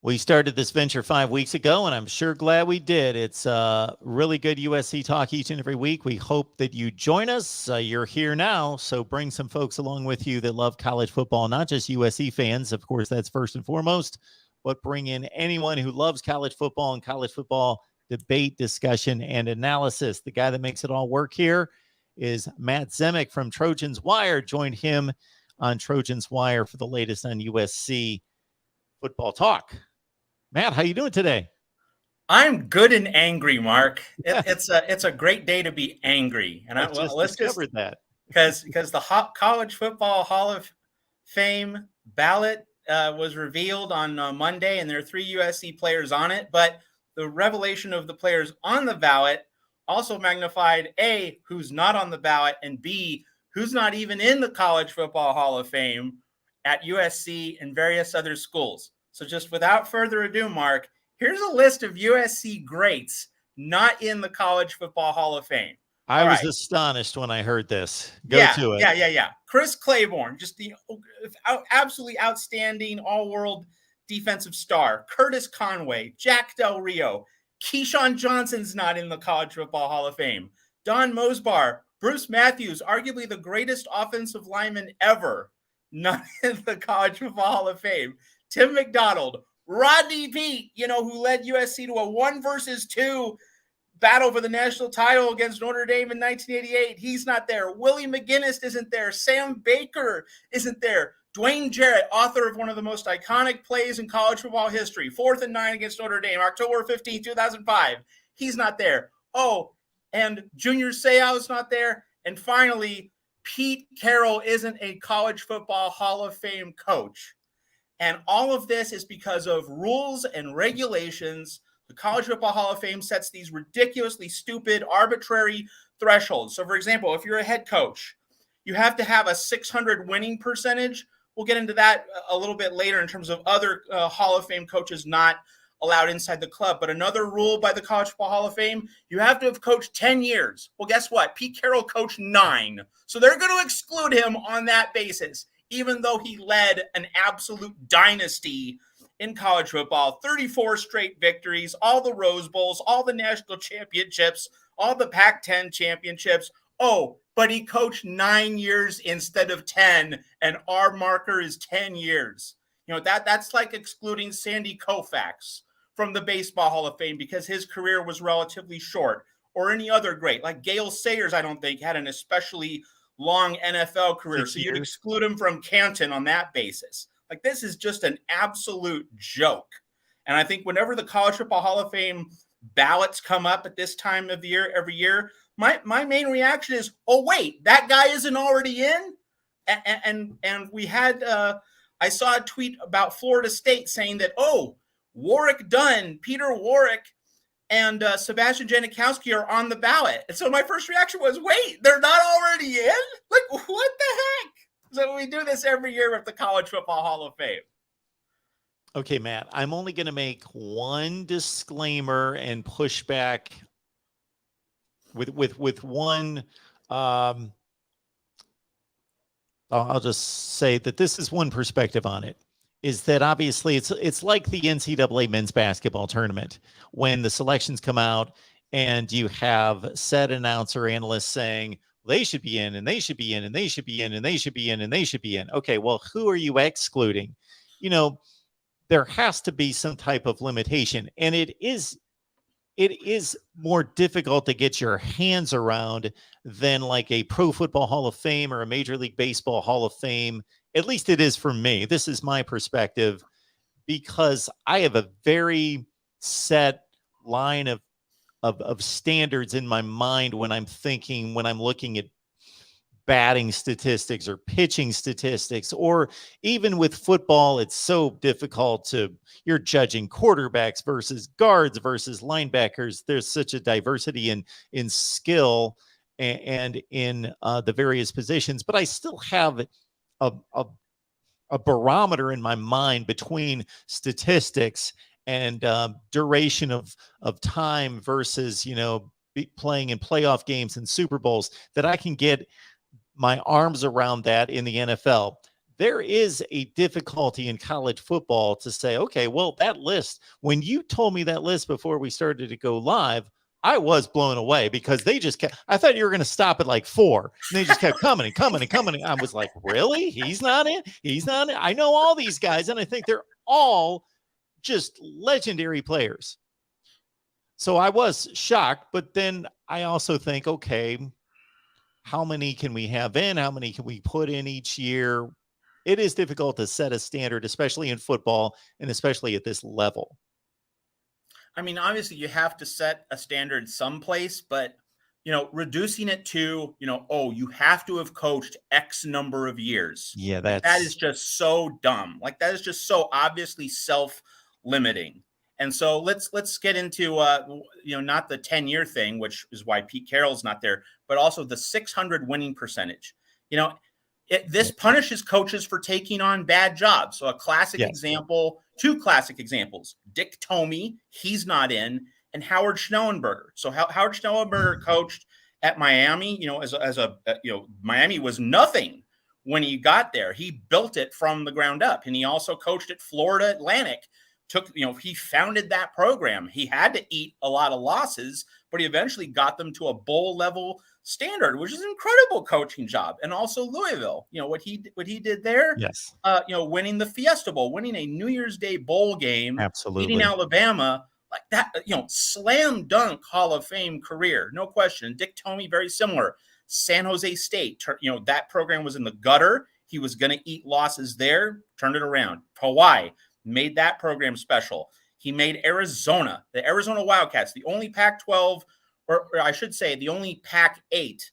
We started this venture 5 weeks ago, and I'm sure glad we did. It's really good USC talk each and every week. We hope that you join us. You're here now, so bring some folks along with you that love college football, not just USC fans. Of course, that's first and foremost, but bring in anyone who loves college football and college football debate, discussion, and analysis. The guy that makes it all work here is Matt Zemek from Trojans Wire. Joined him on Trojans Wire for the latest on USC football talk. Matt, how you doing today? I'm good and angry, Mark. It's a great day to be angry, and I just let's just discovered that. because the College Football Hall of Fame ballot was revealed on Monday, and there are three USC players on it. But the revelation of the players on the ballot also magnified A, who's not on the ballot, and B, who's not even in the College Football Hall of Fame at USC and various other schools. So just without further ado, Mark, here's a list of USC greats not in the College Football Hall of Fame. I was astonished when I heard this. Go to it. Yeah. Chris Claiborne, just the absolutely outstanding all-world defensive star. Curtis Conway, Jack Del Rio. Keyshawn Johnson's not in the College Football Hall of Fame. Don Mosbar, Bruce Matthews, arguably the greatest offensive lineman ever, not in the College Football Hall of Fame. Tim McDonald, Rodney Peete, who led USC to a 1-2 battle for the national title against Notre Dame in 1988. He's not there. Willie McGinnis isn't there. Sam Baker isn't there. Dwayne Jarrett, author of one of the most iconic plays in college football history, 4th and 9 against Notre Dame, October 15, 2005. He's not there. Oh, and Junior Seau's not there. And finally, Pete Carroll isn't a College Football Hall of Fame coach. And all of this is because of rules and regulations. The College Football Hall of Fame sets these ridiculously stupid, arbitrary thresholds. So, for example, if you're a head coach, you have to have a 600 winning percentage. We'll get into that a little bit later in terms of other Hall of Fame coaches not allowed inside the club. But another rule by the College Football Hall of Fame, you have to have coached 10 years. Well, guess what? Pete Carroll coached 9. So they're going to exclude him on that basis, even though he led an absolute dynasty in college football, 34 straight victories, all the Rose Bowls, all the national championships, all the Pac-10 championships. Oh, but he coached 9 years instead of 10, and our marker is 10 years. That's like excluding Sandy Koufax from the Baseball Hall of Fame because his career was relatively short, or any other great. Like Gale Sayers, I don't think, had an especially long NFL career, so you'd exclude him from Canton on that basis. Like, this is just an absolute joke. And I think whenever the College Football Hall of Fame ballots come up at this time of the year, every year, my main reaction is, oh, wait, that guy isn't already in? And we had, I saw a tweet about Florida State saying that, oh, Warwick Dunn, Peter Warwick, and Sebastian Janikowski are on the ballot. And so my first reaction was, wait, they're not already in? Like, what the heck? So we do this every year with the College Football Hall of Fame. Okay, Matt, I'm only going to make one disclaimer and push back with one. I'll just say that this is one perspective on it. Is that obviously it's like the NCAA men's basketball tournament when the selections come out and you have said announcer analysts saying they should be in and they should be in and they should be in and they should be in and they should be in. Okay, well, who are you excluding? There has to be some type of limitation, and it is more difficult to get your hands around than like a Pro Football Hall of Fame or a Major League Baseball Hall of Fame. At least it is for me. This is my perspective because I have a very set line of standards in my mind when I'm looking at batting statistics or pitching statistics, or even with football, it's so difficult you're judging quarterbacks versus guards versus linebackers. There's such a diversity in skill and in the various positions, but I still have a barometer in my mind between statistics and duration of time versus, playing in playoff games and Super Bowls that I can get my arms around that in the NFL. there is a difficulty in college football to say, okay, well, that list, when you told me that list before we started to go live, I was blown away because they just kept, I thought you were going to stop at like 4 and they just kept coming and coming and coming. I was like, really? He's not in? He's not in? I know all these guys and I think they're all just legendary players. So I was shocked, but then I also think, okay, how many can we have in? How many can we put in each year? It is difficult to set a standard, especially in football and especially at this level. I mean, obviously you have to set a standard someplace, but reducing it to, oh, you have to have coached X number of years. Yeah, that is just so dumb. Like that is just so obviously self-limiting. And so let's get into not the 10-year thing, which is why Pete Carroll's not there, but also the 600 winning percentage. This punishes coaches for taking on bad jobs. So a classic example, 2 classic examples, Dick Tomey, he's not in, and Howard Schnellenberger. So Howard Schnellenberger coached at Miami, Miami was nothing when he got there. He built it from the ground up. And he also coached at Florida Atlantic. He founded that program. He had to eat a lot of losses, but he eventually got them to a bowl level standard, which is an incredible coaching job. And also Louisville, what he did there, yes, winning the Fiesta Bowl, winning a New Year's Day bowl game, absolutely, beating Alabama, like that, slam dunk Hall of Fame career, no question. Dick Tomey, very similar. San Jose State, that program was in the gutter. He was going to eat losses there, turned it around. Hawaii made that program special. He made Arizona, the Arizona Wildcats, the only Pac-12, or I should say the only Pac-8,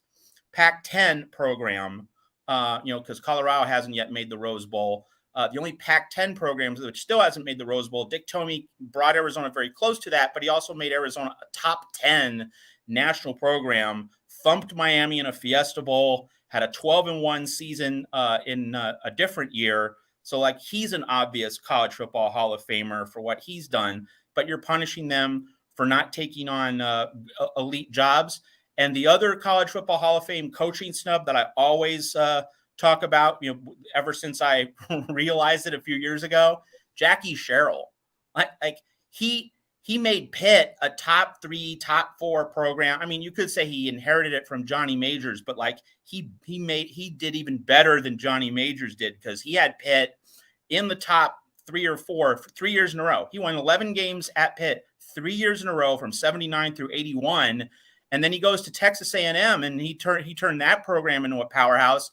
Pac-10 program, because Colorado hasn't yet made the Rose Bowl. The only Pac-10 programs which still hasn't made the Rose Bowl. Dick Tomey brought Arizona very close to that, but he also made Arizona a top 10 national program, thumped Miami in a Fiesta Bowl, had a 12-1 season in a different year. So like he's an obvious college football Hall of Famer for what he's done, but you're punishing them for not taking on elite jobs. And the other college football Hall of Fame coaching snub that I always talk about, ever since I realized it a few years ago, Jackie Sherrill. Like he made Pitt a top 3, top 4 program. I mean, you could say he inherited it from Johnny Majors, but like he did even better than Johnny Majors did because he had Pitt in the top 3 or 4 for 3 years in a row. He won 11 games at Pitt 3 years in a row from 79 through 81. And then he goes to Texas A&M and he turned that program into a powerhouse.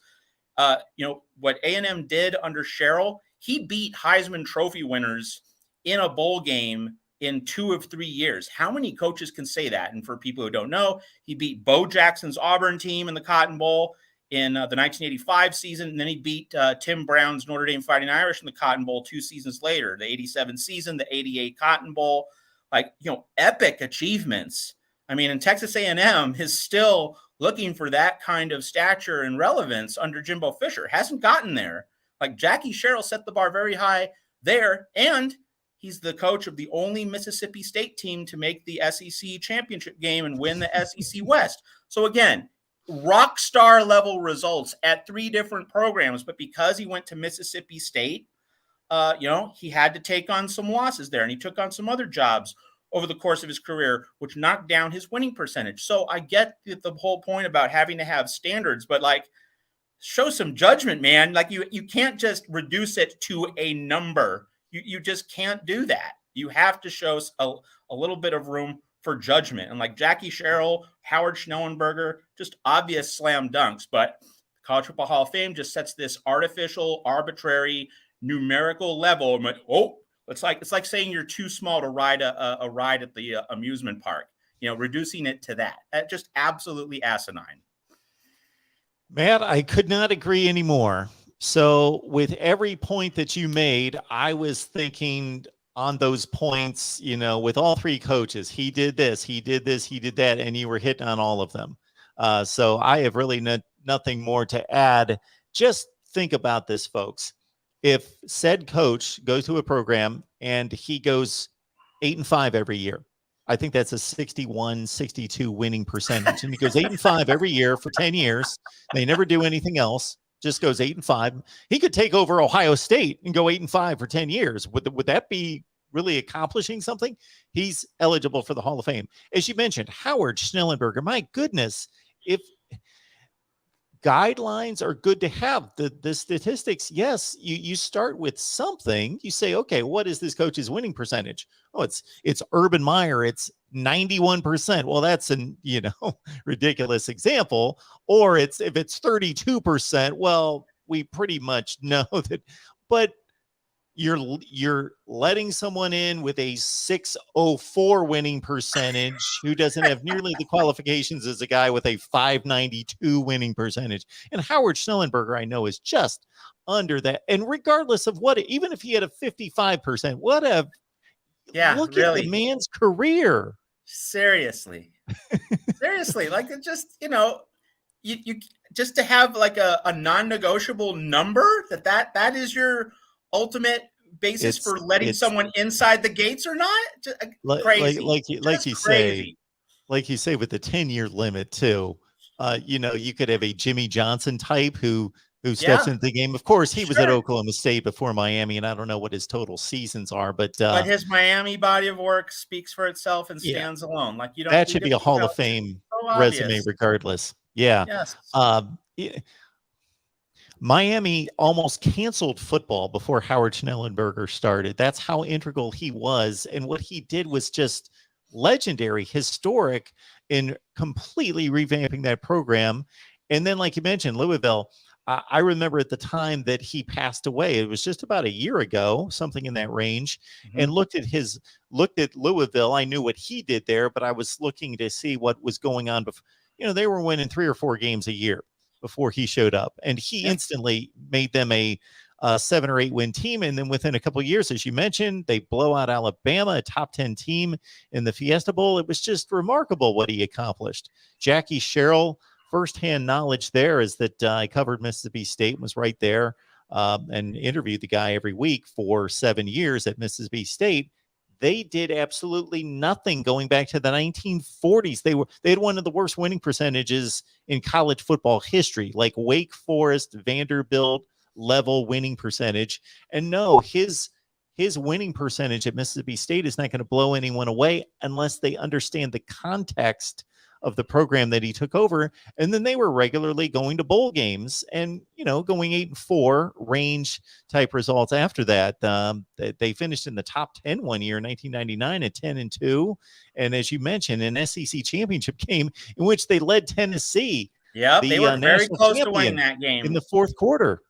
What A&M did under Sherrill, he beat Heisman Trophy winners in a bowl game in 2 of 3 years. How many coaches can say that? And for people who don't know, he beat Bo Jackson's Auburn team in the Cotton Bowl in the 1985 season. And then he beat Tim Brown's Notre Dame Fighting Irish in the Cotton Bowl 2 seasons later, the 87 season, the 88 Cotton Bowl, epic achievements. I mean, and Texas A&M is still looking for that kind of stature and relevance under Jimbo Fisher. Hasn't gotten there. Like Jackie Sherrill set the bar very high there. And he's the coach of the only Mississippi State team to make the SEC championship game and win the SEC West. So again, rock star level results at 3 different programs. But because he went to Mississippi State, he had to take on some losses there. And he took on some other jobs over the course of his career, which knocked down his winning percentage. So I get the whole point about having to have standards, but like show some judgment, man. Like you can't just reduce it to a number. You just can't do that. You have to show a little bit of room for judgment. And like Jackie Sherrill, Howard Schnellenberger, just obvious slam dunks. But College Football Hall of Fame just sets this artificial, arbitrary, numerical level. I'm like, oh, it's like saying you're too small to ride a ride at the amusement park. Reducing it to that. Just absolutely asinine. Matt, I could not agree anymore. So with every point that you made, I was thinking on those points, with all 3 coaches, he did this, he did this, he did that, and you were hitting on all of them. So I have really nothing more to add. Just think about this, folks. If said coach goes to a program and he goes 8-5 every year, I think that's a 61, 62 winning percentage. And he goes 8-5 every year for 10 years. They never do anything else. just goes 8-5. He could take over Ohio State and go 8-5 for 10 years. Would that be really accomplishing something? He's eligible for the Hall of Fame. As you mentioned, Howard Schnellenberger, my goodness, if guidelines are good to have, the statistics, yes, you start with something. You say, okay, what is this coach's winning percentage? Oh, it's Urban Meyer, it's 91%. Well, that's an ridiculous example. Or if it's 32%, well, we pretty much know that. But you're letting someone in with a 604 winning percentage who doesn't have nearly the qualifications as a guy with a 592 winning percentage. And Howard Schnellenberger, I know, is just under that. And regardless of what, even if he had a 55%, look at the man's career. Seriously, like it just, you just to have like a non-negotiable number that is your ultimate basis for letting someone inside the gates or not. Crazy. Like you say, with the 10-year limit too. You could have a Jimmy Johnson type who steps into the game. Of course, he was at Oklahoma State before Miami, and I don't know what his total seasons are, but his Miami body of work speaks for itself and stands alone. Like that should be a Hall of Fame resume, regardless. Yeah. Yes. Miami almost canceled football before Howard Schnellenberger started. That's how integral he was. And what he did was just legendary, historic in completely revamping that program. And then, like you mentioned, Louisville, I remember at the time that he passed away, it was just about a year ago, something in that range, and looked at Louisville. I knew what he did there, but I was looking to see what was going on. They were winning 3 or 4 games a year before he showed up, and he instantly made them a 7 or 8 win team. And then within a couple of years, as you mentioned, they blow out Alabama, a top 10 team in the Fiesta Bowl. It was just remarkable what he accomplished. Jackie Sherrill, firsthand knowledge there is that I covered Mississippi State and was right there and interviewed the guy every week for 7 years at Mississippi State. They did absolutely nothing going back to the 1940s. They had one of the worst winning percentages in college football history, like Wake Forest, Vanderbilt level winning percentage. And no, his winning percentage at Mississippi State is not going to blow anyone away unless they understand the context of the program that he took over. And then they were regularly going to bowl games and, going 8-4 range type results after that. They finished in the top 10 one year in 1999 at 10-2. And as you mentioned, an SEC championship game in which they led Tennessee. Yeah, they were very close to winning that game in the fourth quarter.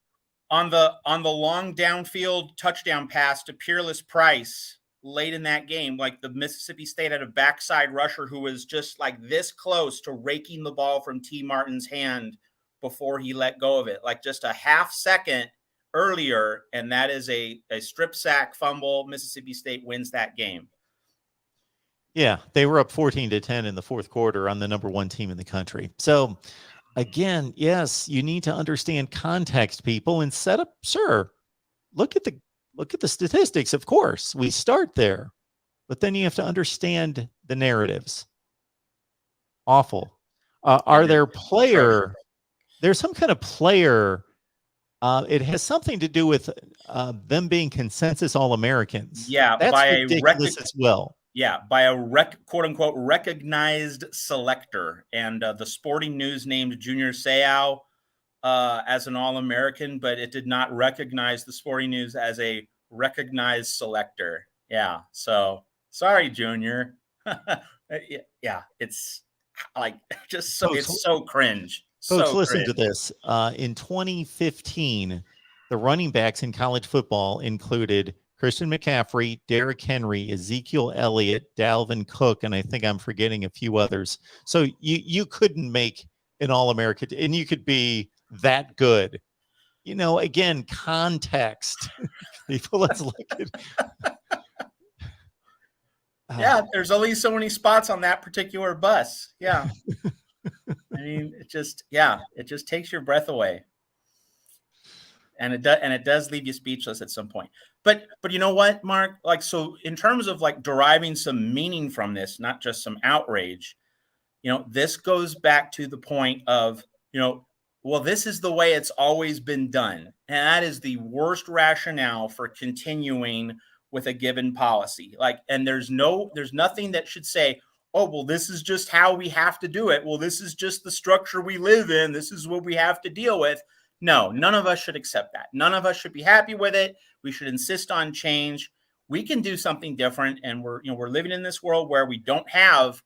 On the long downfield touchdown pass to Peerless Price late in that game, like the Mississippi State had a backside rusher who was just like this close to raking the ball from T. Martin's hand before he let go of it, like just a half second earlier. And that is a strip sack fumble. Mississippi State wins that game. Yeah, they were up 14-10 in the fourth quarter on the number 1 team in the country. So again, yes, you need to understand context, people, and set up, look at the statistics. Of course, we start there, but then you have to understand the narratives. Awful. There's some kind of player. It has something to do with them being consensus All-Americans. Yeah. That's ridiculous as well. Yeah. By a quote unquote recognized selector. And the Sporting News named Junior Seau as an All-American, but it did not recognize the Sporting News as a recognized selector. Yeah. So sorry, Junior. Yeah. It's like just so, it's so cringe. Folks, listen to this. In 2015, the running backs in college football included Christian McCaffrey, Derrick Henry, Ezekiel Elliott, Dalvin Cook, and I think I'm forgetting a few others. So you couldn't make an All-American, and you could be that good. Again, context. People, let's look at. Yeah, there's only so many spots on that particular bus. Yeah. I mean, it just takes your breath away. And it does leave you speechless at some point. But you know what, Mark? Like, so in terms of like deriving some meaning from this, not just some outrage, this goes back to the point of, Well, this is the way it's always been done. And that is the worst rationale for continuing with a given policy. Like, and there's nothing that should say, oh, well, this is just how we have to do it. Well, this is just the structure we live in. This is what we have to deal with. No, none of us should accept that. None of us should be happy with it. We should insist on change. We can do something different. And we're living in this world where we don't have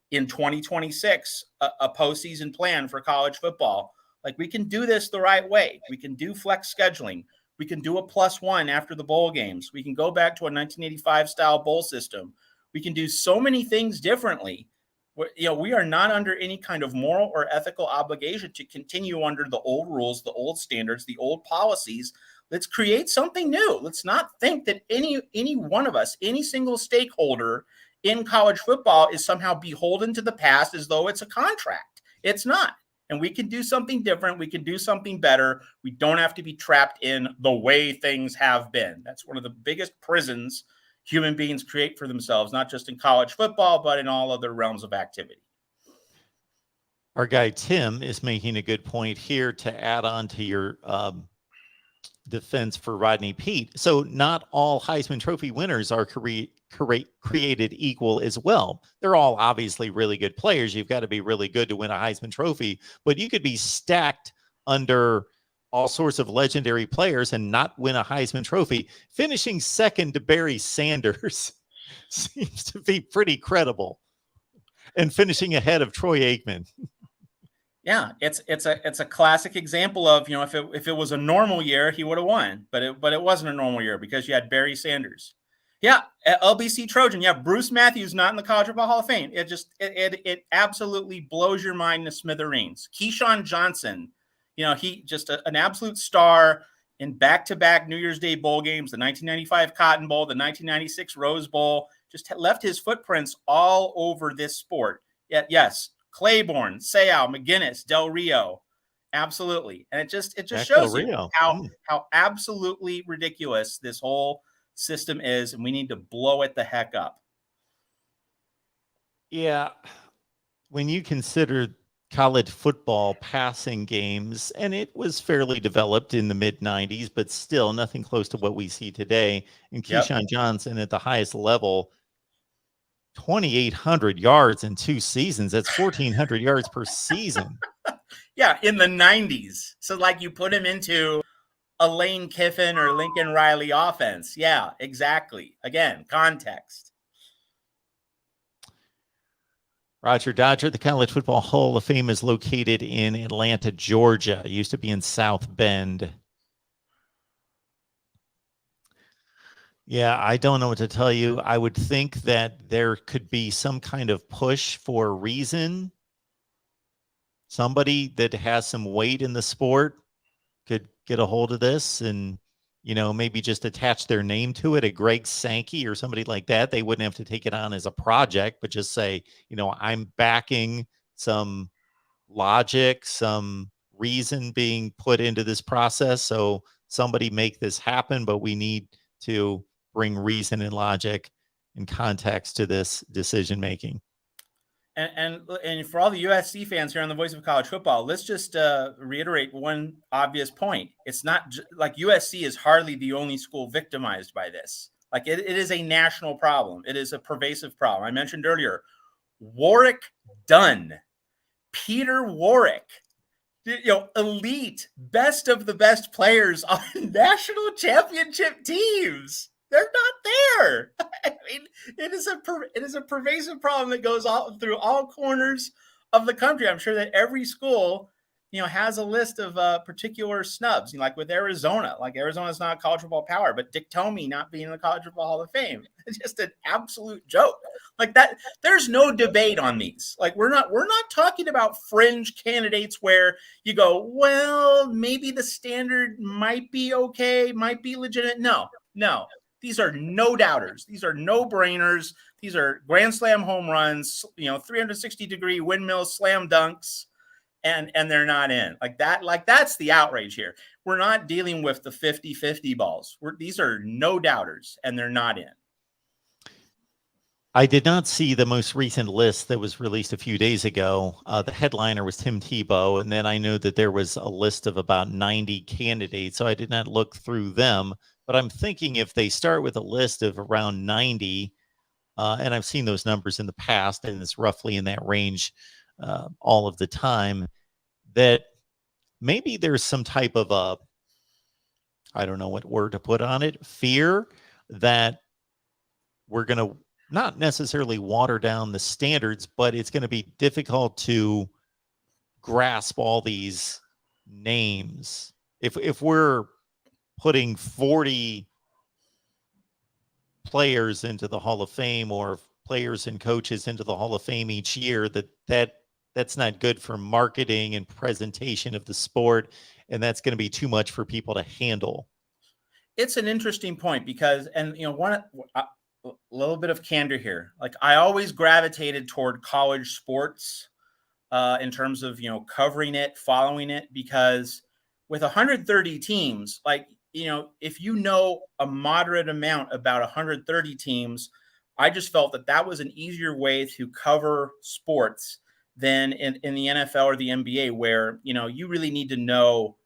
in 2026 a postseason plan for college football. Like, we can do this the right way. We can do flex scheduling. We can do a +1 after the bowl games. We can go back to a 1985 style bowl system. We can do so many things differently. We are not under any kind of moral or ethical obligation to continue under the old rules, the old standards, the old policies. Let's create something new. Let's not think that any one of us, any single stakeholder in college football is somehow beholden to the past as though it's a contract. It's not. And we can do something different. We can do something better. We don't have to be trapped in the way things have been. That's one of the biggest prisons human beings create for themselves, not just in college football, but in all other realms of activity. Our guy Tim is making a good point here to add on to your defense for Rodney Peete. So not all Heisman Trophy winners are created equal as well. They're all obviously really good players. You've got to be really good to win a Heisman Trophy, but you could be stacked under all sorts of legendary players and not win a Heisman Trophy. Finishing second to Barry Sanders seems to be pretty credible, and finishing ahead of Troy Aikman. Yeah, it's a classic example of, if it was a normal year, he would have won, but it wasn't a normal year because you had Barry Sanders. Yeah, LBC Trojan. Yeah, Bruce Matthews not in the College Football Hall of Fame. It absolutely blows your mind to smithereens. Keyshawn Johnson, he just an absolute star in back-to-back New Year's Day bowl games, the 1995 Cotton Bowl, the 1996 Rose Bowl, just left his footprints all over this sport. Yeah, yes. Claiborne, Seau, McGinnis, Del Rio, absolutely, and it just shows you how absolutely ridiculous this whole system is, and we need to blow it the heck up. Yeah, when you consider college football passing games, and it was fairly developed in the mid-90s, but still nothing close to what we see today. And Keyshawn Johnson at the highest level, 2,800 yards in 2 seasons. That's 1,400 yards per season. Yeah, in the 90s. So like you put him into a Lane Kiffin or Lincoln Riley offense. Yeah, exactly. Again, context. Roger Dodger, the College Football Hall of Fame is located in Atlanta, Georgia. It used to be in South Bend. Yeah, I don't know what to tell you. I would think that there could be some kind of push for a reason. Somebody that has some weight in the sport could get a hold of this and, maybe just attach their name to it, a Greg Sankey or somebody like that. They wouldn't have to take it on as a project, but just say, I'm backing some logic, some reason being put into this process. So somebody make this happen, but we need to bring reason and logic and context to this decision making. And for all the USC fans here on the Voice of College Football, let's just reiterate one obvious point. It's not like USC is hardly the only school victimized by this. Like it is a national problem. It is a pervasive problem. I mentioned earlier, Warwick Dunn, Peter Warwick, elite, best of the best players on national championship teams. They're not there. I mean, it is a pervasive problem that goes all through all corners of the country. I'm sure that every school, has a list of particular snubs. Like with Arizona, Arizona's not a college football power, but Dick Tomey not being in the College Football Hall of Fame, it's just an absolute joke. Like that, there's no debate on these. Like we're not talking about fringe candidates where you go, well, maybe the standard might be okay, might be legitimate. No. These are no doubters. These are no brainers. These are grand slam home runs, 360-degree windmill slam dunks, and they're not in. Like that's the outrage here. We're not dealing with the 50-50 balls. These are no doubters, and they're not in. I did not see the most recent list that was released a few days ago. The headliner was Tim Tebow, and then I know that there was a list of about 90 candidates, so I did not look through them. But I'm thinking if they start with a list of around 90, and I've seen those numbers in the past, and it's roughly in that range all of the time, that maybe there's some type of a, I don't know what word to put on it, fear that we're going to not necessarily water down the standards, but it's going to be difficult to grasp all these names. If we're putting 40 players into the Hall of Fame or players and coaches into the Hall of Fame each year, that's not good for marketing and presentation of the sport, and that's going to be too much for people to handle. It's an interesting point because, and a little bit of candor here. Like, I always gravitated toward college sports in terms of covering it, following it, because with 130 teams, like, if a moderate amount about 130 teams, I just felt that was an easier way to cover sports than in the NFL or the NBA, where you really need to know,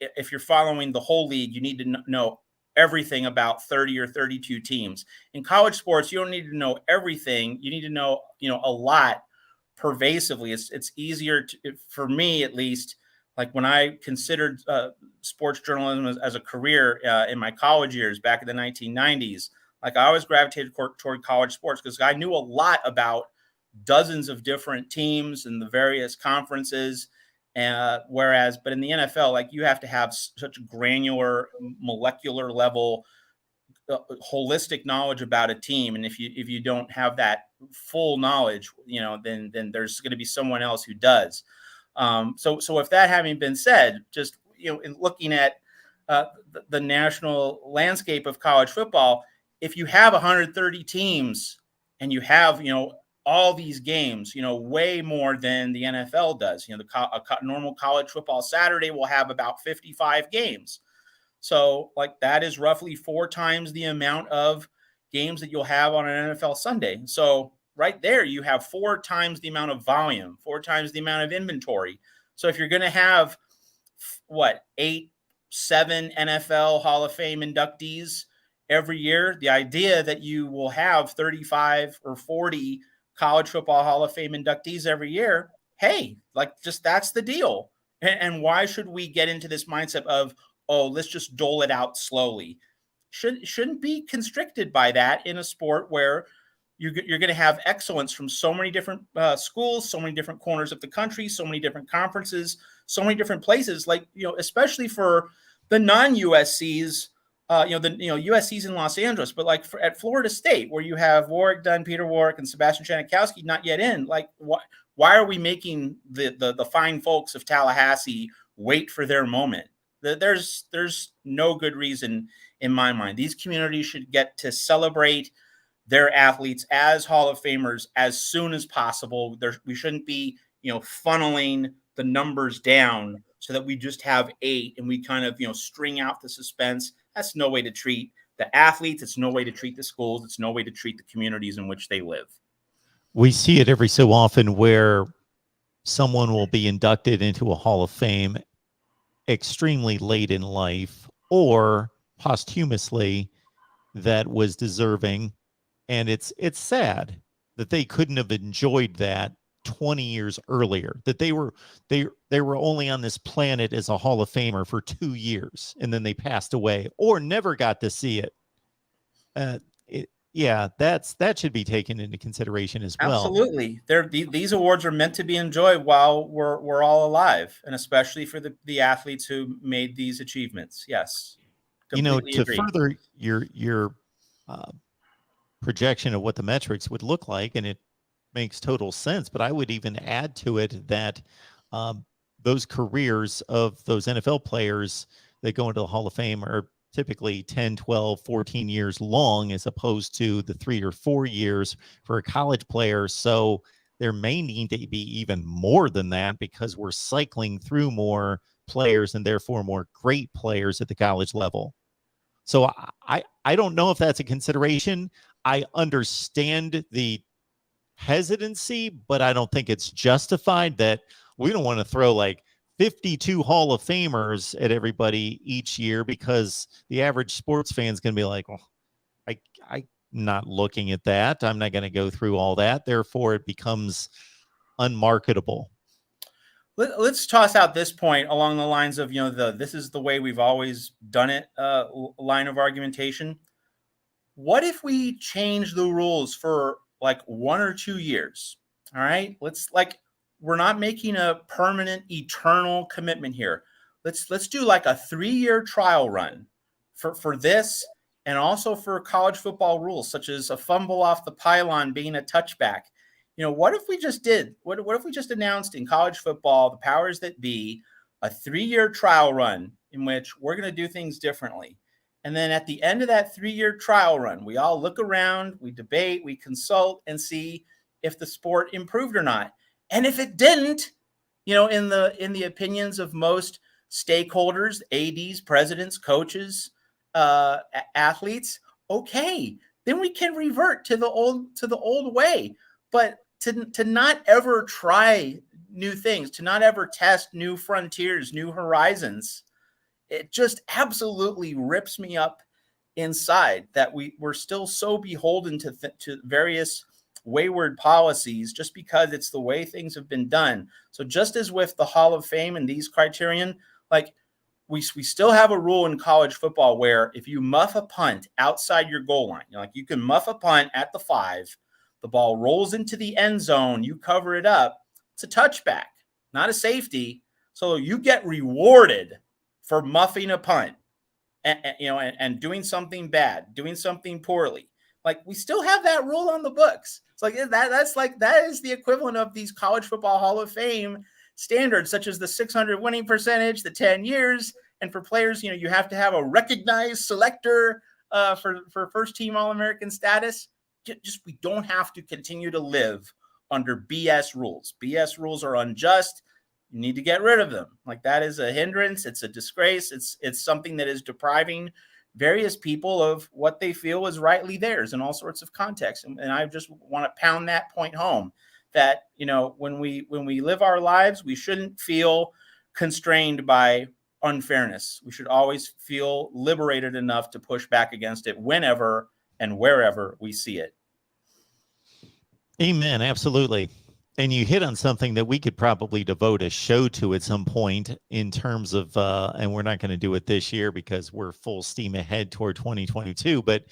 if you're following the whole league, you need to know everything about 30 or 32 teams. In college sports, you don't need to know everything. You need to know, a lot pervasively. It's easier for me, at least, like when I considered sports journalism as a career in my college years back in the 1990s, like I always gravitated toward college sports because I knew a lot about dozens of different teams and the various conferences. But in the NFL, like, you have to have such granular, molecular level, holistic knowledge about a team, and if you don't have that full knowledge, then there's going to be someone else who does. So with that having been said, just in looking at the national landscape of college football, if you have 130 teams and you have all these games, way more than the NFL does. A normal college football Saturday will have about 55 games. So, like, that is roughly 4 times the amount of games that you'll have on an NFL Sunday. So right there, you have 4 times the amount of volume, 4 times the amount of inventory. So if you're going to have 8, 7 NFL Hall of Fame inductees every year, the idea that you will have 35 or 40 college football Hall of Fame inductees every year, hey, like, just that's the deal. And why should we get into this mindset of, oh, let's just dole it out slowly? Shouldn't be constricted by that in a sport where you're going to have excellence from so many different schools, so many different corners of the country, so many different conferences, so many different places. Like, especially for the non-USCs, USC's in Los Angeles, but like at Florida State, where you have Warwick Dunn, Peter Warwick, and Sebastian Janikowski not yet in, like, why are we making the fine folks of Tallahassee wait for their moment? There's no good reason in my mind. These communities should get to celebrate their athletes as Hall of Famers as soon as possible. We shouldn't be, funneling the numbers down so that we just have 8 and we kind of, string out the suspense. That's no way to treat the athletes. It's no way to treat the schools. It's no way to treat the communities in which they live. We see it every so often where someone will be inducted into a Hall of Fame extremely late in life or posthumously that was deserving. And it's sad that they couldn't have enjoyed that 20 years earlier, that they were only on this planet as a Hall of Famer for 2 years and then they passed away or never got to see it. That should be taken into consideration as well. Absolutely. These awards are meant to be enjoyed while we're all alive, and especially for the athletes who made these achievements. Yes. To further your projection of what the metrics would look like, and it makes total sense, but I would even add to it that those careers of those NFL players that go into the Hall of Fame are typically 10, 12, 14 years long, as opposed to the 3 or 4 years for a college player. So there may need to be even more than that because we're cycling through more players and therefore more great players at the college level. So I don't know if that's a consideration. I understand the hesitancy, but I don't think it's justified that we don't want to throw like 52 Hall of Famers at everybody each year, because the average sports fan is going to be like, well, I'm not looking at that. I'm not going to go through all that. Therefore, it becomes unmarketable. Let's toss out this point along the lines of, this is the way we've always done it line of argumentation. What if we change the rules for like 1 or 2 years? All right. We're not making a permanent, eternal commitment here. Let's do like a 3-year trial run for this, and also for college football rules, such as a fumble off the pylon being a touchback. What if we just announced in college football, the powers that be, a 3-year trial run in which we're going to do things differently. And then at the end of that 3-year trial run, we all look around, we debate, we consult, and see if the sport improved or not. And if it didn't, in the opinions of most stakeholders, ADs, presidents, coaches, athletes, okay, then we can revert to the old way. But to not ever try new things, to not ever test new frontiers, new horizons, it just absolutely rips me up inside that we're still so beholden to various wayward policies just because it's the way things have been done. So just as with the Hall of Fame and these criterion, like we still have a rule in college football where if you muff a punt outside your goal line, like you can muff a punt at the 5, the ball rolls into the end zone, you cover it up, it's a touchback, not a safety. So you get rewarded for muffing a punt and doing something bad, doing something poorly. Like, we still have that rule on the books. It's like that is the equivalent of these college football Hall of Fame standards, such as the 600 winning percentage, the 10 years. And for players, you have to have a recognized selector for first team All-American status. Just, we don't have to continue to live under BS rules. BS rules are unjust. You need to get rid of them. Like, that is a hindrance. It's a disgrace. It's something that is depriving various people of what they feel is rightly theirs in all sorts of contexts. And I just want to pound that point home that, when we live our lives, we shouldn't feel constrained by unfairness. We should always feel liberated enough to push back against it whenever and wherever we see it. Amen. Absolutely. And you hit on something that we could probably devote a show to at some point in terms of, and we're not going to do it this year because we're full steam ahead toward 2022, but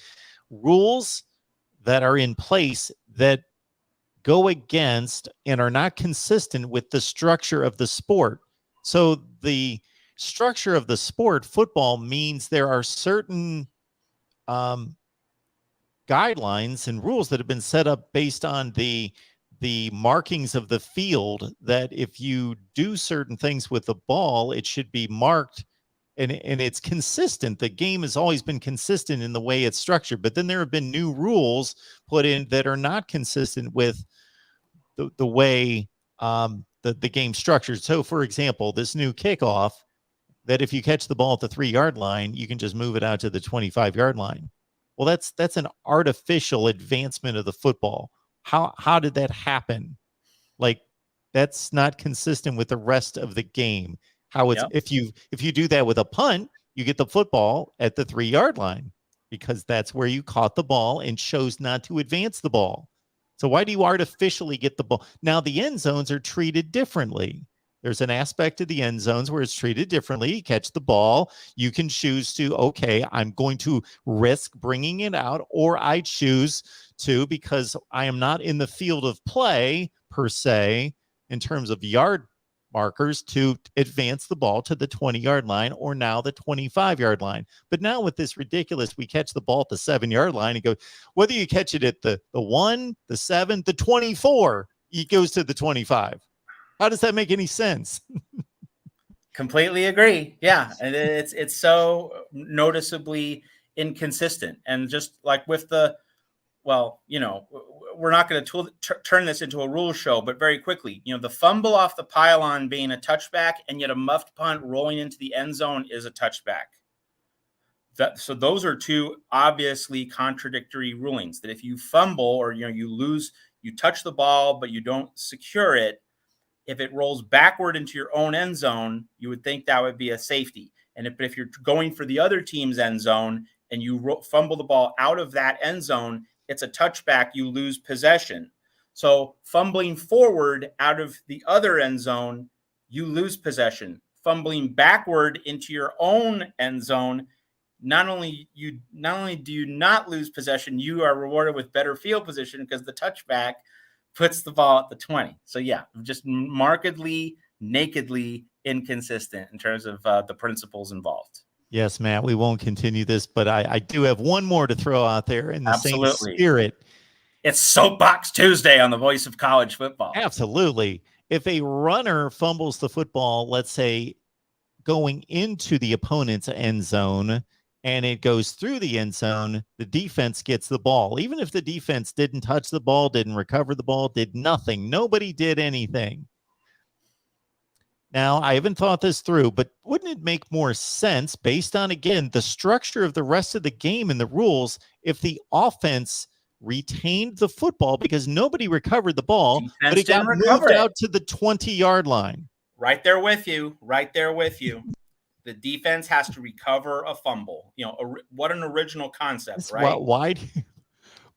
rules that are in place that go against and are not consistent with the structure of the sport. So the structure of the sport, football, means there are certain guidelines and rules that have been set up based on the markings of the field, that if you do certain things with the ball, it should be marked, and it's consistent. The game has always been consistent in the way it's structured, but then there have been new rules put in that are not consistent with the way the game's structured. So, for example, this new kickoff, that if you catch the ball at the 3-yard line, you can just move it out to the 25-yard line. Well, that's an artificial advancement of the football. How did that happen? Like, that's not consistent with the rest of the game. How it's, if you do that with a punt, you get the football at the 3-yard line because that's where you caught the ball and chose not to advance the ball. So why do you artificially get the ball? Now the end zones are treated differently. There's an aspect of the end zones where it's treated differently. You catch the ball, you can choose to, okay, I'm going to risk bringing it out, or I choose to, because I am not in the field of play per se in terms of yard markers, to advance the ball to the 20-yard line or now the 25-yard line. But now with this ridiculous, we catch the ball at the 7-yard line and go, whether you catch it at the 1, the 7, the 24, it goes to the 25. How does that make any sense? Completely agree. Yeah. And it's so noticeably inconsistent. And just like with we're not going to turn this into a rule show, but very quickly, the fumble off the pylon being a touchback, and yet a muffed punt rolling into the end zone is a touchback. So those are two obviously contradictory rulings, that if you fumble or you lose, you touch the ball but you don't secure it, if it rolls backward into your own end zone, you would think that would be a safety. And if you're going for the other team's end zone and you fumble the ball out of that end zone, it's a touchback, you lose possession. So fumbling forward out of the other end zone, you lose possession. Fumbling backward into your own end zone, not only do you not lose possession, you are rewarded with better field position because the touchback puts the ball at the 20. So yeah, just markedly, nakedly inconsistent in terms of the principles involved. Yes, Matt, we won't continue this, but I do have one more to throw out there in the same spirit. It's Soapbox Tuesday on the Voice of College Football. Absolutely. If a runner fumbles the football, let's say going into the opponent's end zone, and it goes through the end zone, the defense gets the ball. Even if the defense didn't touch the ball, didn't recover the ball, did nothing. Nobody did anything. Now, I haven't thought this through, but wouldn't it make more sense based on, again, the structure of the rest of the game and the rules if the offense retained the football because nobody recovered the ball, but it got moved out to the 20-yard line? Right there with you. Right there with you. The defense has to recover a fumble. What an original concept, right? Why?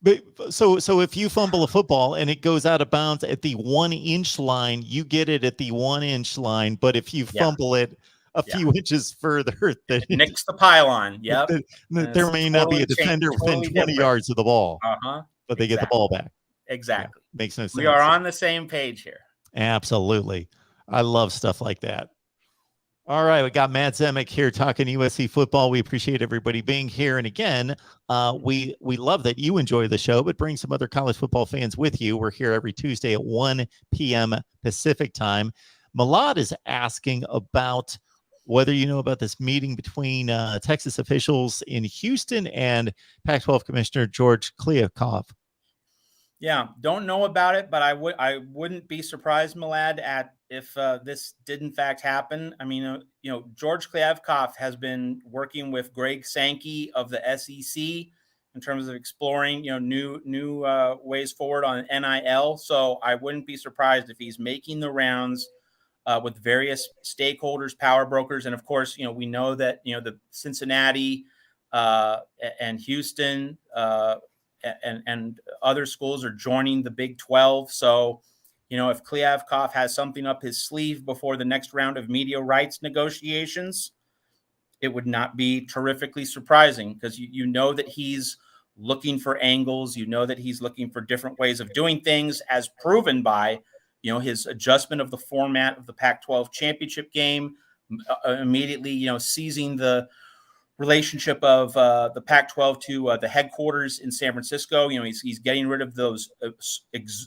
But so if you fumble a football and it goes out of bounds at the 1-inch line, you get it at the 1-inch line. But if you fumble it a few inches further, it nicks the pylon. Yep. There may not be a defender within 20 yards of the ball. But they get the ball back. Exactly. Yeah, makes no sense. We are on the same page here. Absolutely. I love stuff like that. All right, we got Matt Zemek here talking USC football. We appreciate everybody being here. And again, we love that you enjoy the show, but bring some other college football fans with you. We're here every Tuesday at 1 p.m. Pacific time. Malad is asking about whether you know about this meeting between Texas officials in Houston and Pac-12 Commissioner George Kliavkoff. Yeah, don't know about it, but I wouldn't be surprised, Malad, if this did in fact happen. I mean, George Kliavkoff has been working with Greg Sankey of the SEC in terms of exploring, new ways forward on NIL. So I wouldn't be surprised if he's making the rounds with various stakeholders, power brokers, and of course, we know that the Cincinnati and Houston. And other schools are joining the Big 12. So, if Kliavkoff has something up his sleeve before the next round of media rights negotiations, it would not be terrifically surprising because you know that he's looking for angles. You know that he's looking for different ways of doing things, as proven by, his adjustment of the format of the Pac-12 championship game, immediately, seizing the relationship of the Pac-12 to the headquarters in San Francisco. He's getting rid of those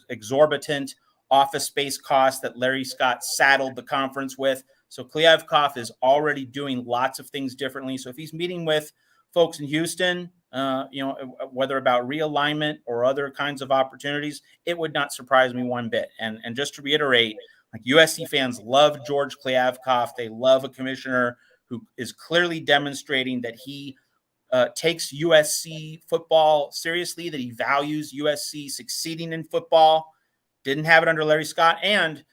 exorbitant office space costs that Larry Scott saddled the conference with. So Kliavkoff is already doing lots of things differently. So if he's meeting with folks in Houston, whether about realignment or other kinds of opportunities, it would not surprise me one bit. And just to reiterate, like, USC fans love George Kliavkoff. They love a commissioner who is clearly demonstrating that he takes USC football seriously, that he values USC succeeding in football. Didn't have it under Larry Scott. And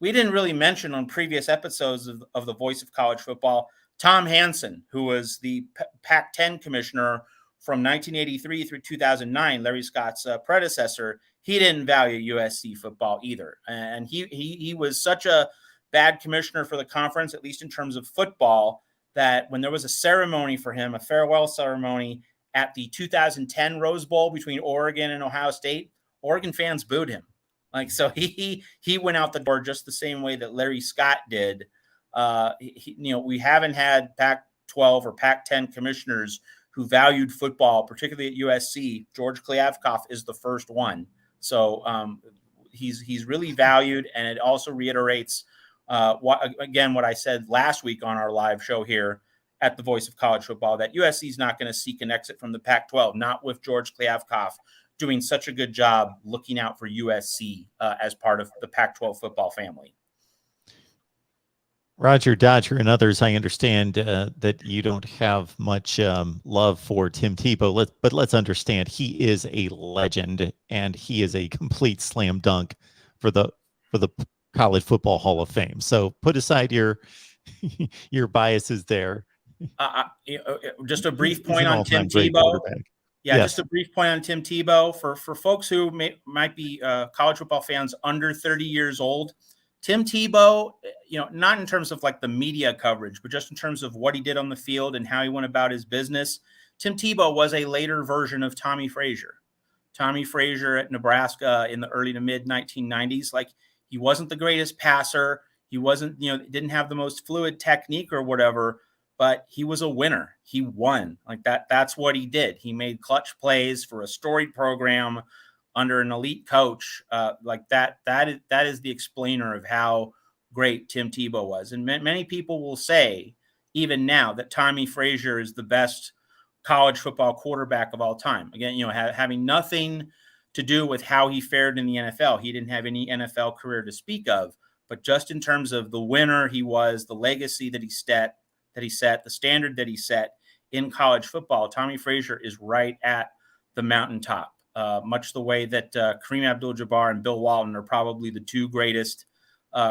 we didn't really mention on previous episodes of the Voice of College Football, Tom Hansen, who was the Pac-10 commissioner from 1983 through 2009, Larry Scott's predecessor. He didn't value USC football either. And he was such a bad commissioner for the conference, at least in terms of football, that when there was a ceremony for him, a farewell ceremony at the 2010 Rose Bowl between Oregon and Ohio State, Oregon fans booed him. So he went out the door just the same way that Larry Scott did. We haven't had Pac-12 or Pac-10 commissioners who valued football, particularly at USC. George Kliavkoff is the first one. So he's really valued, and it also reiterates what I said last week on our live show here at the Voice of College Football, that USC is not going to seek an exit from the Pac-12, not with George Kliavkoff doing such a good job looking out for USC as part of the Pac-12 football family. Roger Dodger and others, I understand that you don't have much love for Tim Tebow. But let's understand he is a legend and he is a complete slam dunk for the College Football Hall of Fame. So put aside your your biases there. Just a brief He's point an on Tim all-time great Tebow. quarterback. Yeah, just Yes. a brief point on Tim Tebow for folks who might be college football fans under 30 years old. Tim Tebow, not in terms of like the media coverage, but just in terms of what he did on the field and how he went about his business. Tim Tebow was a later version of Tommy Frazier. Tommy Frazier at Nebraska in the early to mid 1990s. Like, he wasn't the greatest passer. He wasn't, didn't have the most fluid technique or whatever, but he was a winner. He won. Like that's what he did. He made clutch plays for a storied program under an elite coach. Like that is the explainer of how great Tim Tebow was. And many people will say, even now, that Tommy Frazier is the best college football quarterback of all time. Again, having nothing to do with how he fared in the NFL. He didn't have any NFL career to speak of, but just in terms of the winner he was, the legacy that he set, the standard that he set in college football, Tommy Frazier is right at the mountaintop, much the way that Kareem Abdul-Jabbar and Bill Walton are probably the two greatest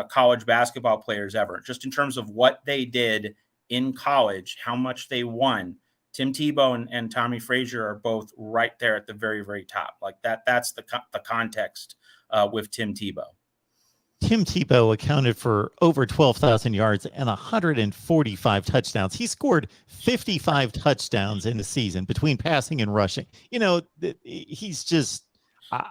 college basketball players ever. Just in terms of what they did in college, how much they won, Tim Tebow and Tommy Frazier are both right there at the very, very top. Like that's the context with Tim Tebow. Tim Tebow accounted for over 12,000 yards and 145 touchdowns. He scored 55 touchdowns in the season between passing and rushing. He's just,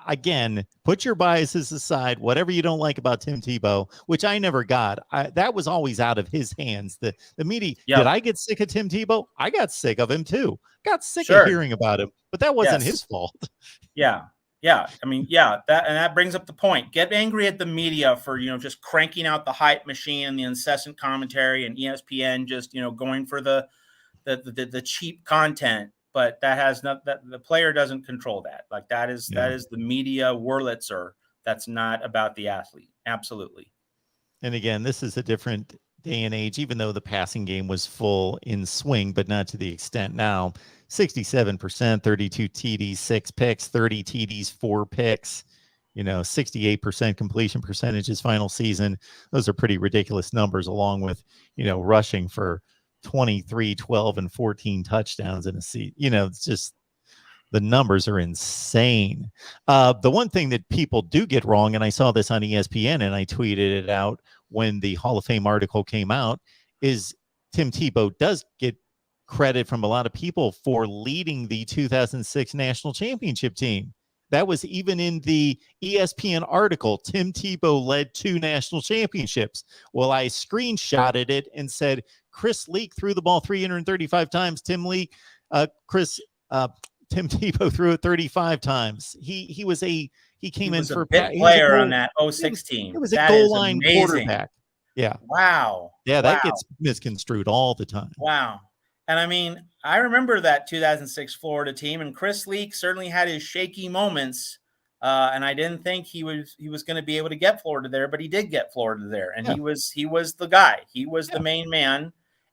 again, put your biases aside, whatever you don't like about Tim Tebow, which I never got. That was always out of his hands. The media, Yep. Did I get sick of Tim Tebow? I got sick of him too. Got sick of hearing about him, but that wasn't his fault. Yeah. Yeah. I mean, that brings up the point. Get angry at the media for, just cranking out the hype machine and the incessant commentary, and ESPN just, going for the cheap content. But that has not, that the player doesn't control that. Like that is the media Wurlitzer. That's not about the athlete. Absolutely. And again, this is a different day and age, even though the passing game was full in swing, but not to the extent now. 67%, 32 TDs, 6 picks, 30 TDs, 4 picks, 68% completion percentage his final season. Those are pretty ridiculous numbers, along with, rushing for 23, 12, and 14 touchdowns in a season. It's just, the numbers are insane. The one thing that people do get wrong, and I saw this on ESPN and I tweeted it out when the Hall of Fame article came out, is Tim Tebow does get credit from a lot of people for leading the 2006 national championship team. That was even in the ESPN article. Tim Tebow led 2 national championships. Well, I screenshotted it and said, Chris Leak threw the ball 335 times. Tim Tebow threw it 35 times. He came in for a big player on that 06 team. It was a goal line quarterback. Yeah. Wow. Yeah, that gets misconstrued all the time. Wow. And I mean, I remember that 2006 Florida team, and Chris Leak certainly had his shaky moments. And I didn't think he was going to be able to get Florida there, but he did get Florida there. And he was the guy. He was the main man.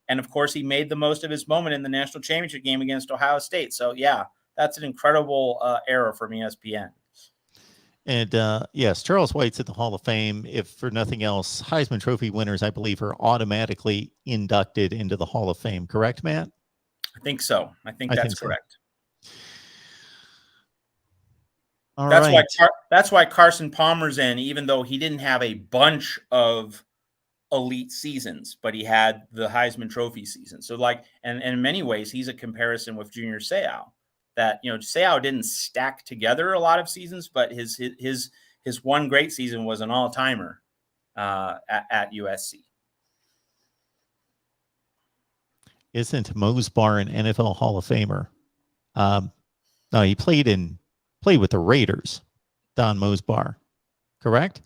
And of course, he made the most of his moment in the national championship game against Ohio State. So yeah, that's an incredible error from ESPN. And yes, Charles White's at the Hall of Fame. If for nothing else, Heisman Trophy winners, I believe, are automatically inducted into the Hall of Fame. Correct, Matt? I think so. I think that's correct. All that's right. That's why Carson Palmer's in, even though he didn't have a bunch of elite seasons, but he had the Heisman Trophy season. So and in many ways, he's a comparison with Junior Seau. That Seau didn't stack together a lot of seasons, but his one great season was an all-timer at USC. Isn't Mosbar an NFL Hall of Famer? No, he played with the Raiders. Don Mosbar, correct?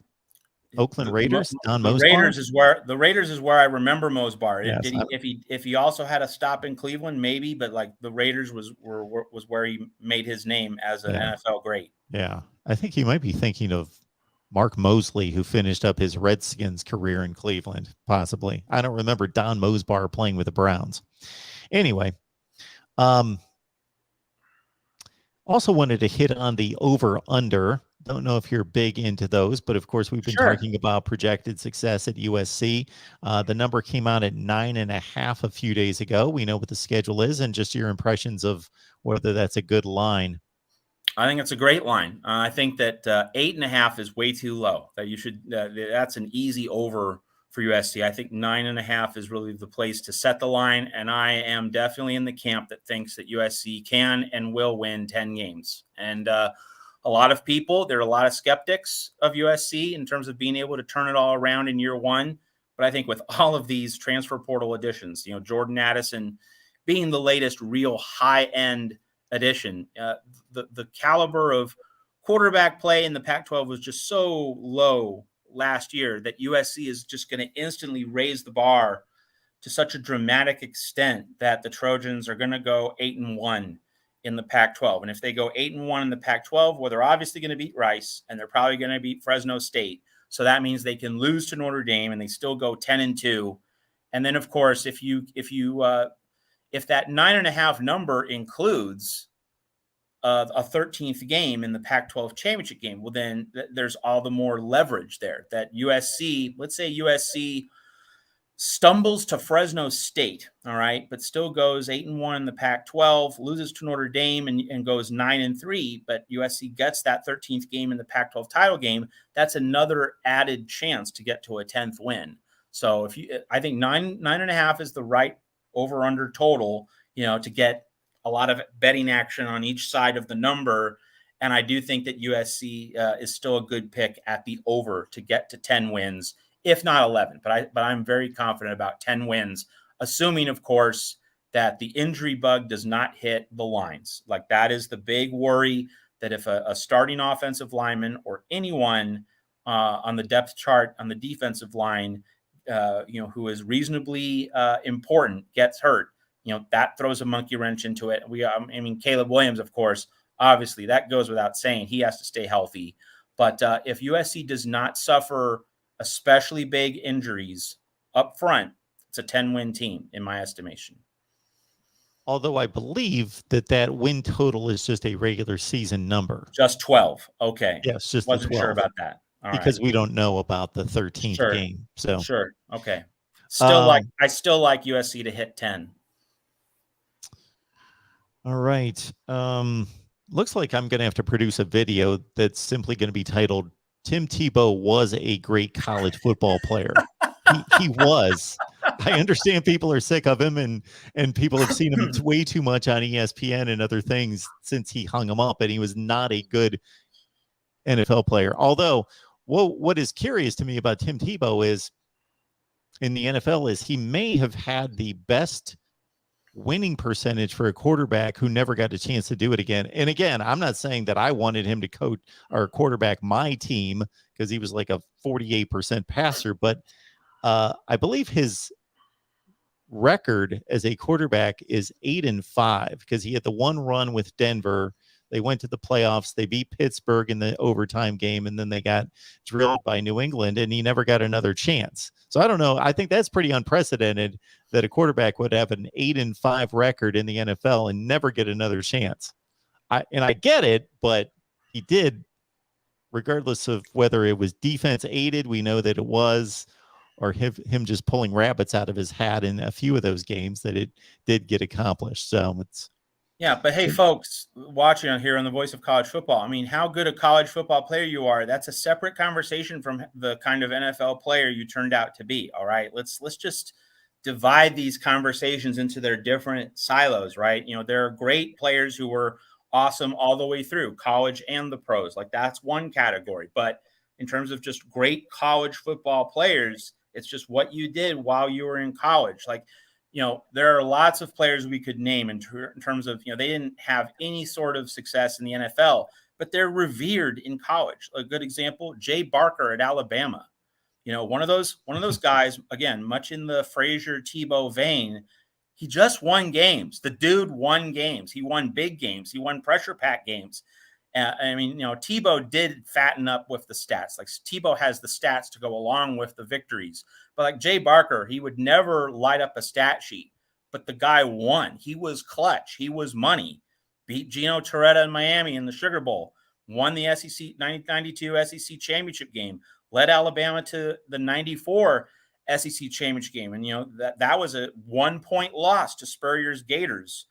Oakland Raiders. Don Mosbar. The Raiders is where I remember Mosbar. Yes, if he also had a stop in Cleveland, maybe, but the Raiders was where he made his name as an NFL great. Yeah, I think you might be thinking of Mark Mosley, who finished up his Redskins career in Cleveland, possibly. I don't remember Don Mosbar playing with the Browns. Anyway, also wanted to hit on the over-under. Don't know if you're big into those, but of course, we've been Sure. talking about projected success at USC. The number came out at 9.5 a few days ago. We know what the schedule is, and just your impressions of whether that's a good line. I think it's a great line. I think that 8.5 is way too low. That you should. That's an easy over for USC. I think 9.5 is really the place to set the line, and I am definitely in the camp that thinks that USC can and will win 10 games. And a lot of people, there are a lot of skeptics of USC in terms of being able to turn it all around in year one. But I think with all of these transfer portal additions, Jordan Addison being the latest real high end addition, the caliber of quarterback play in the Pac-12 was just so low last year that USC is just going to instantly raise the bar to such a dramatic extent that the Trojans are going to go 8-1 in the Pac-12. And if they go 8-1 in the Pac-12, well, they're obviously going to beat Rice and they're probably going to beat Fresno State. So that means they can lose to Notre Dame and they still go 10-2. And then, of course, if that 9.5 number includes a 13th game in the Pac-12 championship game, well, then there's all the more leverage there that USC, let's say USC stumbles to Fresno State, all right, but still goes 8-1 in the Pac-12, loses to Notre Dame and goes 9-3, but USC gets that 13th game in the Pac-12 title game. That's another added chance to get to a 10th win. So I think 9.5 is the right over/under total, to get a lot of betting action on each side of the number. And I do think that USC is still a good pick at the over to get to 10 wins, if not 11. But I'm very confident about 10 wins, assuming, of course, that the injury bug does not hit the lines. Like, that is the big worry, that if a starting offensive lineman or anyone on the depth chart on the defensive line, who is reasonably important, gets hurt, that throws a monkey wrench into it. Caleb Williams, of course, obviously that goes without saying. He has to stay healthy. But if USC does not suffer especially big injuries up front, it's a 10-win team in my estimation. Although I believe that win total is just a regular season number. Just 12. Okay. Yes, just Wasn't the 12. sure about that. All because right. we don't know about the 13th game. So sure. Okay. I still like USC to hit 10. All right. Looks like I'm going to have to produce a video that's simply going to be titled "Tim Tebow was a great college football player." He was. I understand people are sick of him and people have seen him way too much on ESPN and other things since he hung him up, and he was not a good NFL player. Although what is curious to me about Tim Tebow is in the NFL is he may have had the best winning percentage for a quarterback who never got a chance to do it again. And again, I'm not saying that I wanted him to coach or quarterback my team because he was like a 48% passer, but I believe his record as a quarterback is 8-5 because he had the one run with Denver. They went to the playoffs. They beat Pittsburgh in the overtime game, and then they got drilled by New England, and he never got another chance. So I don't know. I think that's pretty unprecedented that a quarterback would have an 8-5 record in the NFL and never get another chance. I get it, but he did, regardless of whether it was defense aided, we know that it was, or him just pulling rabbits out of his hat in a few of those games that it did get accomplished. So it's. Yeah, but hey, folks watching on here on the Voice of College Football, I mean, how good a college football player you are, that's a separate conversation from the kind of NFL player you turned out to be, all right? Let's just divide these conversations into their different silos, right? There are great players who were awesome all the way through college and the pros. Like, that's one category. But in terms of just great college football players, it's just what you did while you were in college. Like, there are lots of players we could name in terms of, they didn't have any sort of success in the NFL, but they're revered in college. A good example, Jay Barker at Alabama. One of those guys, again, much in the Frazier Tebow vein, he just won games. The dude won games. He won big games. He won pressure pack games. I mean, Tebow did fatten up with the stats. Like Tebow has the stats to go along with the victories. But like Jay Barker, he would never light up a stat sheet. But the guy won. He was clutch. He was money. Beat Gino Torretta in Miami in the Sugar Bowl. Won the SEC 92 SEC championship game. Led Alabama to the 94 SEC championship game. And, that was a 1-point loss to Spurrier's Gators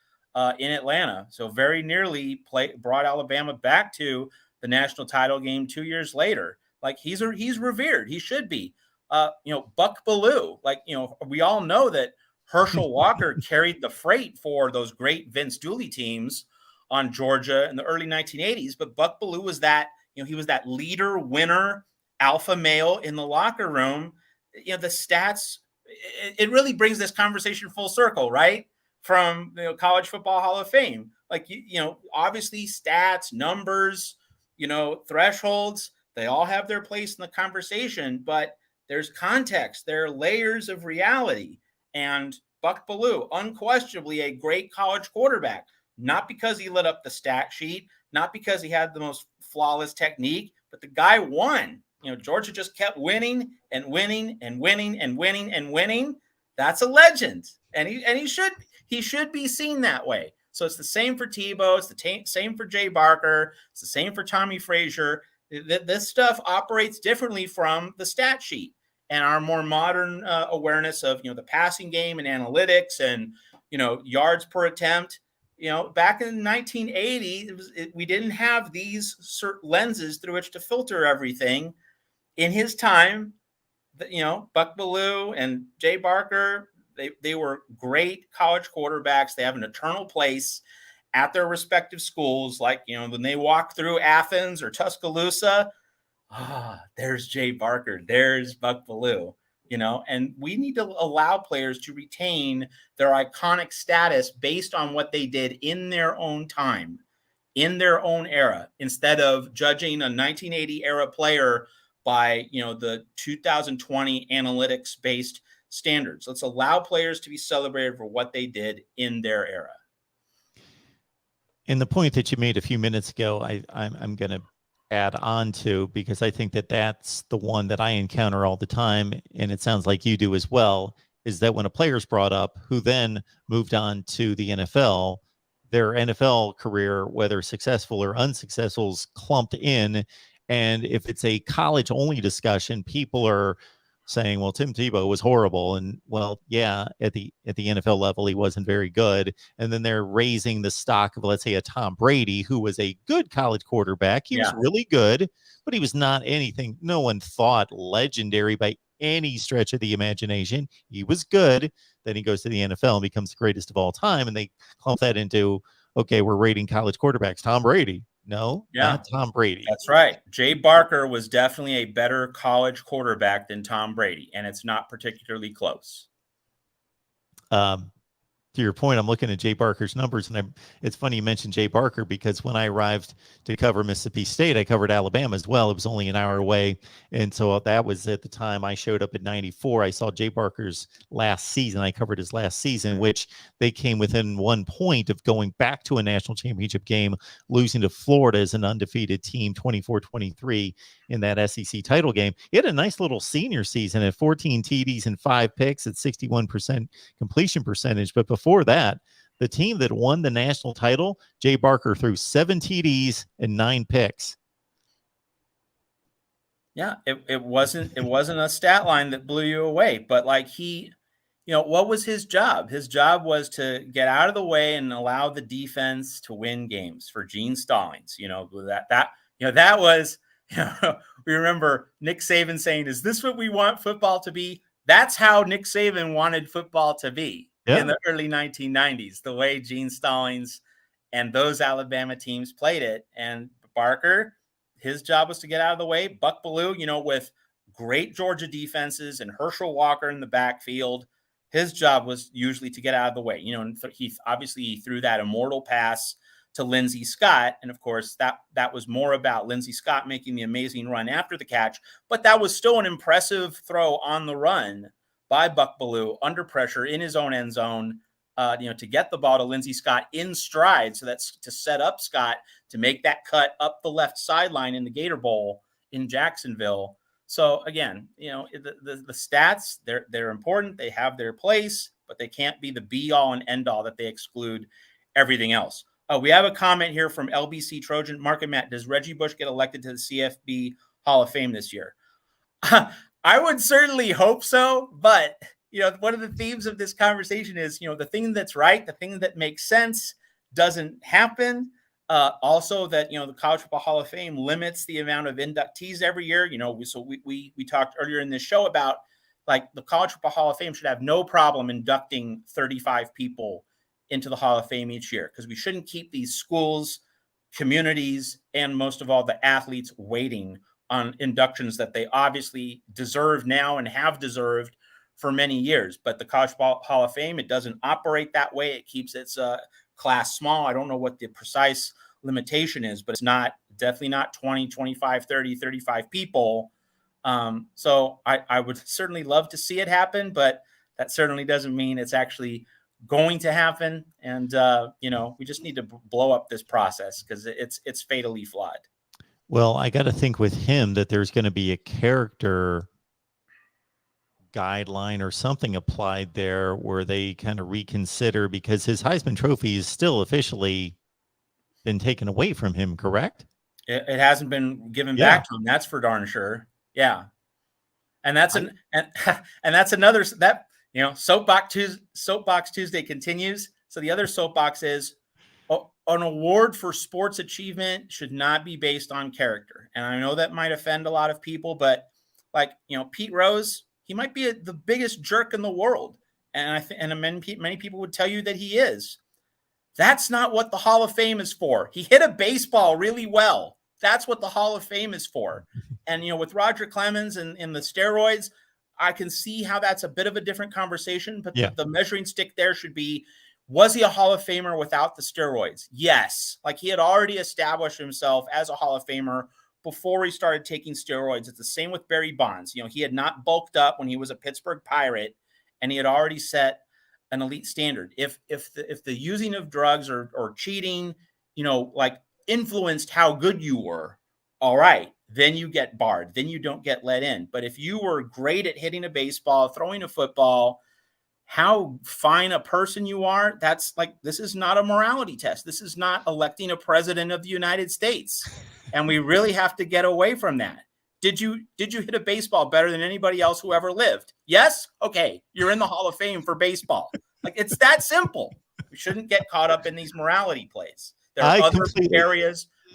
in Atlanta. So very nearly brought Alabama back to the national title game 2 years later. Like he's revered. He should be. Buck Bellew. Like, we all know that Herschel Walker carried the freight for those great Vince Dooley teams on Georgia in the early 1980s. But Buck Bellew was that, he was that leader, winner, alpha male in the locker room. The stats, it really brings this conversation full circle, right? From College Football Hall of Fame. Like, obviously stats, numbers, thresholds, they all have their place in the conversation, but there's context, there are layers of reality. And Buck Bellew, unquestionably a great college quarterback, not because he lit up the stat sheet, not because he had the most flawless technique, but the guy won. Georgia just kept winning and winning and winning and winning and winning. That's a legend. And he should be seen that way. So it's the same for Tebow. It's the same for Jay Barker. It's the same for Tommy Frazier. This stuff operates differently from the stat sheet and our more modern awareness of, the passing game and analytics and, yards per attempt. Back in 1980, we didn't have these certain lenses through which to filter everything. In his time, Buck Bellew and Jay Barker, they were great college quarterbacks. They have an eternal place at their respective schools. Like, when they walk through Athens or Tuscaloosa, there's Jay Barker, there's Buck Bellew, and we need to allow players to retain their iconic status based on what they did in their own time, in their own era, instead of judging a 1980 era player by, the 2020 analytics based standards. Let's allow players to be celebrated for what they did in their era. And the point that you made a few minutes ago, I'm going to add on to, because I think that that's the one that I encounter all the time, and it sounds like you do as well, is that when a player's brought up who then moved on to the NFL, their NFL career, whether successful or unsuccessful, is clumped in. And if it's a college only discussion, people are saying, well, Tim Tebow was horrible. And well, yeah, at the NFL level, he wasn't very good. And then they're raising the stock of, let's say, a Tom Brady, who was a good college quarterback. He was really good, but he was not anything. No one thought legendary by any stretch of the imagination. He was good. Then he goes to the NFL and becomes the greatest of all time. And they clump that into, okay, we're rating college quarterbacks. Tom Brady. No, not Tom Brady. That's right. Jay Barker was definitely a better college quarterback than Tom Brady, and it's not particularly close. To your point, I'm looking at Jay Barker's numbers, and it's funny you mentioned Jay Barker, because when I arrived to cover Mississippi State, I covered Alabama as well. It was only an hour away, and so that was at the time I showed up at 94. I saw Jay Barker's last season. I covered his last season, which they came within 1 point of going back to a national championship game, losing to Florida as an undefeated team, 24-23 in that SEC title game. He had a nice little senior season at 14 TDs and 5 picks at 61% completion percentage, but before that, the team that won the national title, Jay Barker threw 7 TDs and 9 picks. Yeah, it wasn't a stat line that blew you away, but like what was his job? His job was to get out of the way and allow the defense to win games for Gene Stallings. That was, we remember Nick Saban saying, "Is this what we want football to be?" That's how Nick Saban wanted football to be. In the early 1990s, the way Gene Stallings and those Alabama teams played it. And Barker, his job was to get out of the way. Buck Bellew, with great Georgia defenses and Herschel Walker in the backfield, his job was usually to get out of the way. And he threw that immortal pass to Lindsey Scott. And of course, that was more about Lindsey Scott making the amazing run after the catch. But that was still an impressive throw on the run by Buck Bellew under pressure in his own end zone. to get the ball to Lindsey Scott in stride. So that's to set up Scott to make that cut up the left sideline in the Gator Bowl in Jacksonville. So again, the stats, they're important. They have their place, but they can't be the be all and end all that they exclude everything else. We have a comment here from LBC Trojan. Mark and Matt, does Reggie Bush get elected to the CFB Hall of Fame this year? I would certainly hope so, but one of the themes of this conversation is, the thing that's right, the thing that makes sense doesn't happen. Also that, the College Football Hall of Fame limits the amount of inductees every year. So we talked earlier in this show about like the College Football Hall of Fame should have no problem inducting 35 people into the Hall of Fame each year, because we shouldn't keep these schools, communities, and most of all the athletes waiting on inductions that they obviously deserve now and have deserved for many years. But the College Football Hall of Fame, it doesn't operate that way. It keeps its class small. I don't know what the precise limitation is, but it's definitely not 20, 25, 30, 35 people. So I would certainly love to see it happen, but that certainly doesn't mean it's actually going to happen. And, we just need to blow up this process because it's fatally flawed. Well, I got to think with him that there's going to be a character guideline or something applied there where they kind of reconsider, because his Heisman Trophy is still officially been taken away from him, correct? It hasn't been given back to him. That's for darn sure. Yeah. And that's another Soapbox Tuesday continues. So the other soapbox is an award for sports achievement should not be based on character. And I know that might offend a lot of people, but Pete Rose, he might be the biggest jerk in the world. And many people would tell you that he is. That's not what the Hall of Fame is for. He hit a baseball really well. That's what the Hall of Fame is for. And, with Roger Clemens and the steroids, I can see how that's a bit of a different conversation, but the measuring stick there should be, was he a Hall of Famer without the steroids? Yes. Like, he had already established himself as a Hall of Famer before he started taking steroids. It's the same with Barry Bonds. He had not bulked up when he was a Pittsburgh Pirate, and he had already set an elite standard. If the using of drugs or cheating, influenced how good you were, all right, then you get barred. Then you don't get let in. But if you were great at hitting a baseball, throwing a football, how fine a person you are, this is not a morality test. This is not electing a president of the United States. And we really have to get away from that. Did you hit a baseball better than anybody else who ever lived? Yes? Okay. You're in the Hall of Fame for baseball. It's that simple. We shouldn't get caught up in these morality plays. There are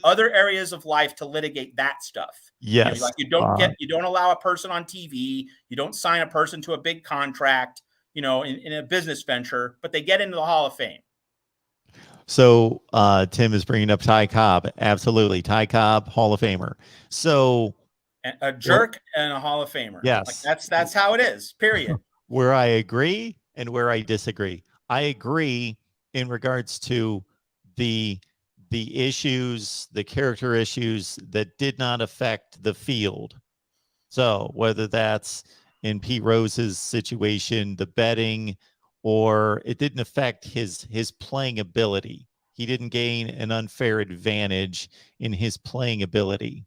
other areas of life to litigate that stuff. Yes. You don't allow a person on TV. You don't sign a person to a big contract, in a business venture, but they get into the Hall of Fame. So Tim is bringing up Ty Cobb. Absolutely. Ty Cobb, Hall of Famer. So a jerk and a Hall of Famer. Yes. That's how it is, period. Where I agree and where I disagree. I agree in regards to the issues, the character issues that did not affect the field. So whether that's in Pete Rose's situation, the betting, or it didn't affect his playing ability. He didn't gain an unfair advantage in his playing ability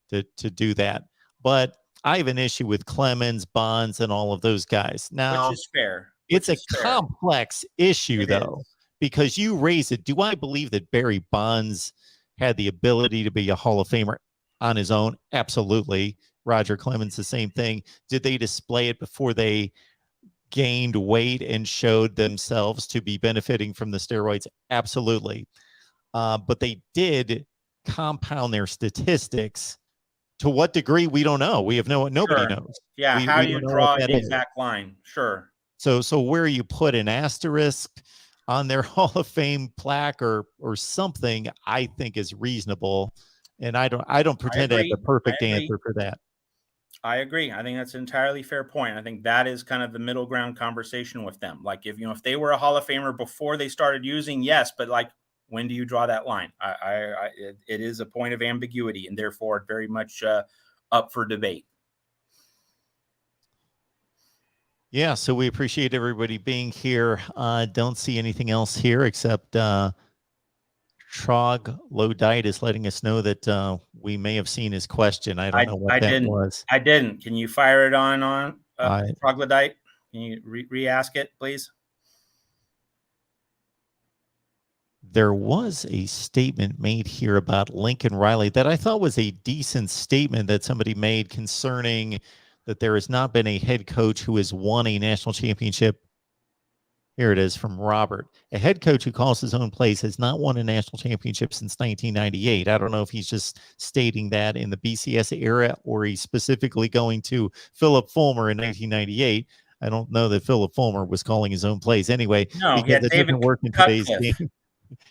to do that. But I have an issue with Clemens, Bonds, and all of those guys. Now, which is fair. It's a complex issue, though, because you raise it. Do I believe that Barry Bonds had the ability to be a Hall of Famer on his own? Absolutely. Roger Clemens, the same thing. Did they display it before they gained weight and showed themselves to be benefiting from the steroids? Absolutely. But they did compound their statistics. To what degree, we don't know. We have nobody knows. Yeah, how do you draw the exact line? Sure. So where you put an asterisk on their Hall of Fame plaque or something, I think is reasonable. And I don't pretend to have the perfect answer for that. I agree. I think that's an entirely fair point. I think that is kind of the middle ground conversation with them. Like, if they were a Hall of Famer before they started using, yes, but when do you draw that line? It is a point of ambiguity, and therefore very much up for debate. Yeah, so we appreciate everybody being here. Don't see anything else here except Troglodyte letting us know that we may have seen his question. I don't know what I that didn't. was. I didn't. Can you fire it on I Troglodyte? Can you re-ask it, please? There was a statement made here about Lincoln Riley that I thought was a decent statement that somebody made concerning that there has not been a head coach who has won a national championship. Here it is from Robert. A head coach who calls his own plays has not won a national championship since 1998. I don't know if he's just stating that in the BCS era or he's specifically going to Philip Fulmer in 1998. I don't know that Philip Fulmer was calling his own plays anyway No, he because had it David doesn't work in today's Cutcliffe. game.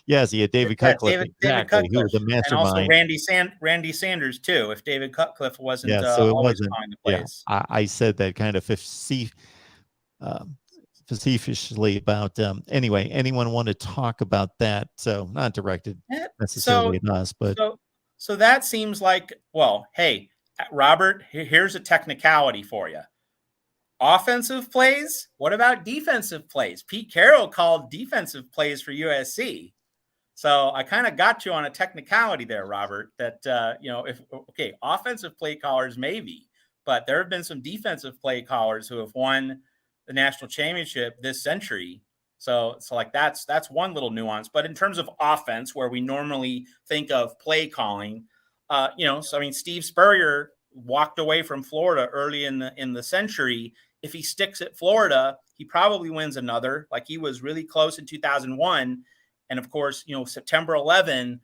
Yes, he had David Yeah, Cutcliffe, David exactly, who Cutcliffe, was the and also mastermind. Randy Sanders too. If David Cutcliffe wasn't Yeah, so it always wasn't. calling the Yeah, plays. I said that kind of facetiously about. Anyway, anyone want to talk about that? So not directed necessarily at us, but So that seems like, well, hey, Robert, here's a technicality for you. Offensive plays. What about defensive plays? Pete Carroll called defensive plays for USC. So I kind of got you on a technicality there, Robert, that, if, okay, offensive play callers, maybe, but there have been some defensive play callers who have won the national championship this century. So like that's one little nuance. But in terms of offense, where we normally think of play calling, so I mean, Steve Spurrier walked away from Florida early in the century. If he sticks at Florida, he probably wins another. Like he was really close in 2001. And of course, September 11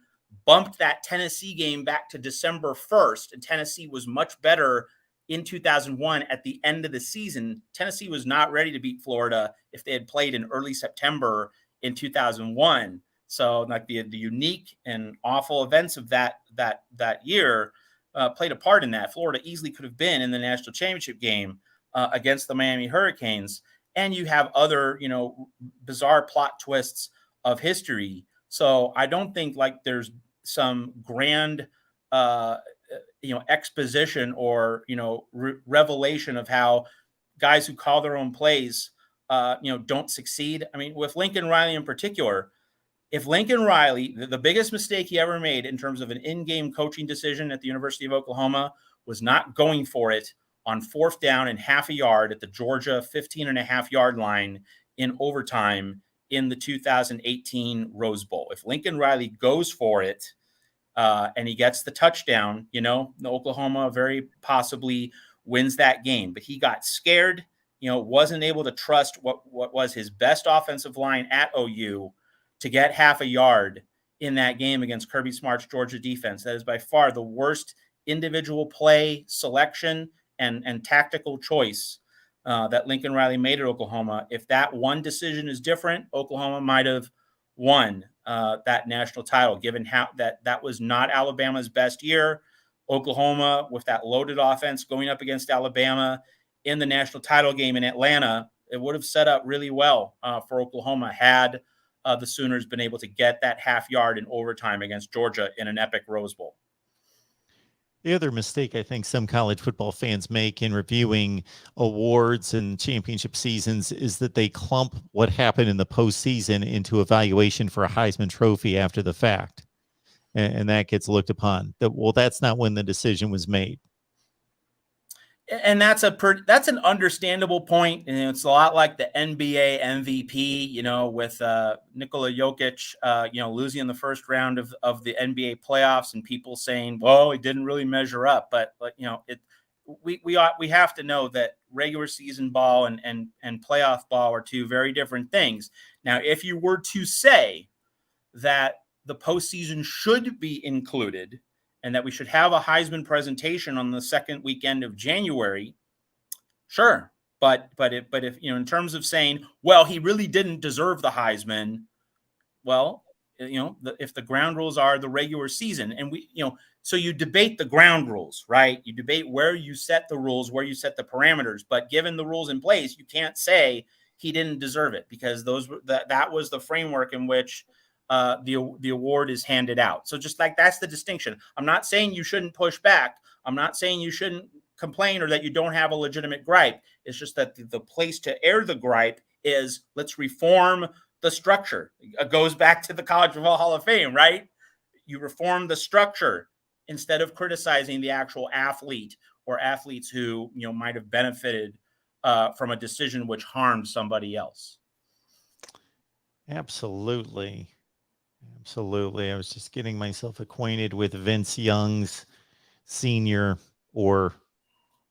bumped that Tennessee game back to December 1st. And Tennessee was much better in 2001 at the end of the season. Tennessee was not ready to beat Florida if they had played in early September in 2001. So like the unique and awful events of that year played a part in that. Florida easily could have been in the national championship game against the Miami Hurricanes. And you have other, bizarre plot twists of history. So I don't think like there's some grand, exposition or, revelation of how guys who call their own plays, don't succeed. I mean, with Lincoln Riley in particular, if Lincoln Riley, the biggest mistake he ever made in terms of an in-game coaching decision at the University of Oklahoma was not going for it on 4th down and half a yard at the Georgia 15.5-yard line in overtime in the 2018 Rose Bowl. If Lincoln Riley goes for it and he gets the touchdown, Oklahoma very possibly wins that game. But he got scared, wasn't able to trust what was his best offensive line at OU to get half a yard in that game against Kirby Smart's Georgia defense. That is by far the worst individual play selection and tactical choice that Lincoln Riley made at Oklahoma. If that one decision is different, Oklahoma might have won that national title, given how that was not Alabama's best year. Oklahoma, with that loaded offense going up against Alabama in the national title game in Atlanta, it would have set up really well for Oklahoma had the Sooners been able to get that half yard in overtime against Georgia in an epic Rose Bowl. The other mistake I think some college football fans make in reviewing awards and championship seasons is that they clump what happened in the postseason into evaluation for a Heisman Trophy after the fact. And that gets looked upon. That's not when the decision was made. And that's an understandable point, and it's a lot like the NBA MVP, with Nikola Jokic, losing in the first round of the NBA playoffs, and people saying, "Well, he didn't really measure up." But we have to know that regular season ball and playoff ball are two very different things. Now, if you were to say that the postseason should be included, and that we should have a Heisman presentation on the second weekend of January, sure. But if in terms of saying, well, he really didn't deserve the Heisman, well, if the ground rules are the regular season, and so you debate the ground rules, right? You debate where you set the rules, where you set the parameters. But given the rules in place, you can't say he didn't deserve it, because that was the framework in which the award is handed out. So just like that's the distinction. I'm not saying you shouldn't push back. I'm not saying you shouldn't complain or that you don't have a legitimate gripe. It's just that the place to air the gripe is let's reform the structure. It goes back to the College Football Hall of Fame, right? You reform the structure instead of criticizing the actual athlete or athletes who might have benefited from a decision which harmed somebody else. Absolutely. Absolutely. I was just getting myself acquainted with Vince Young's senior, or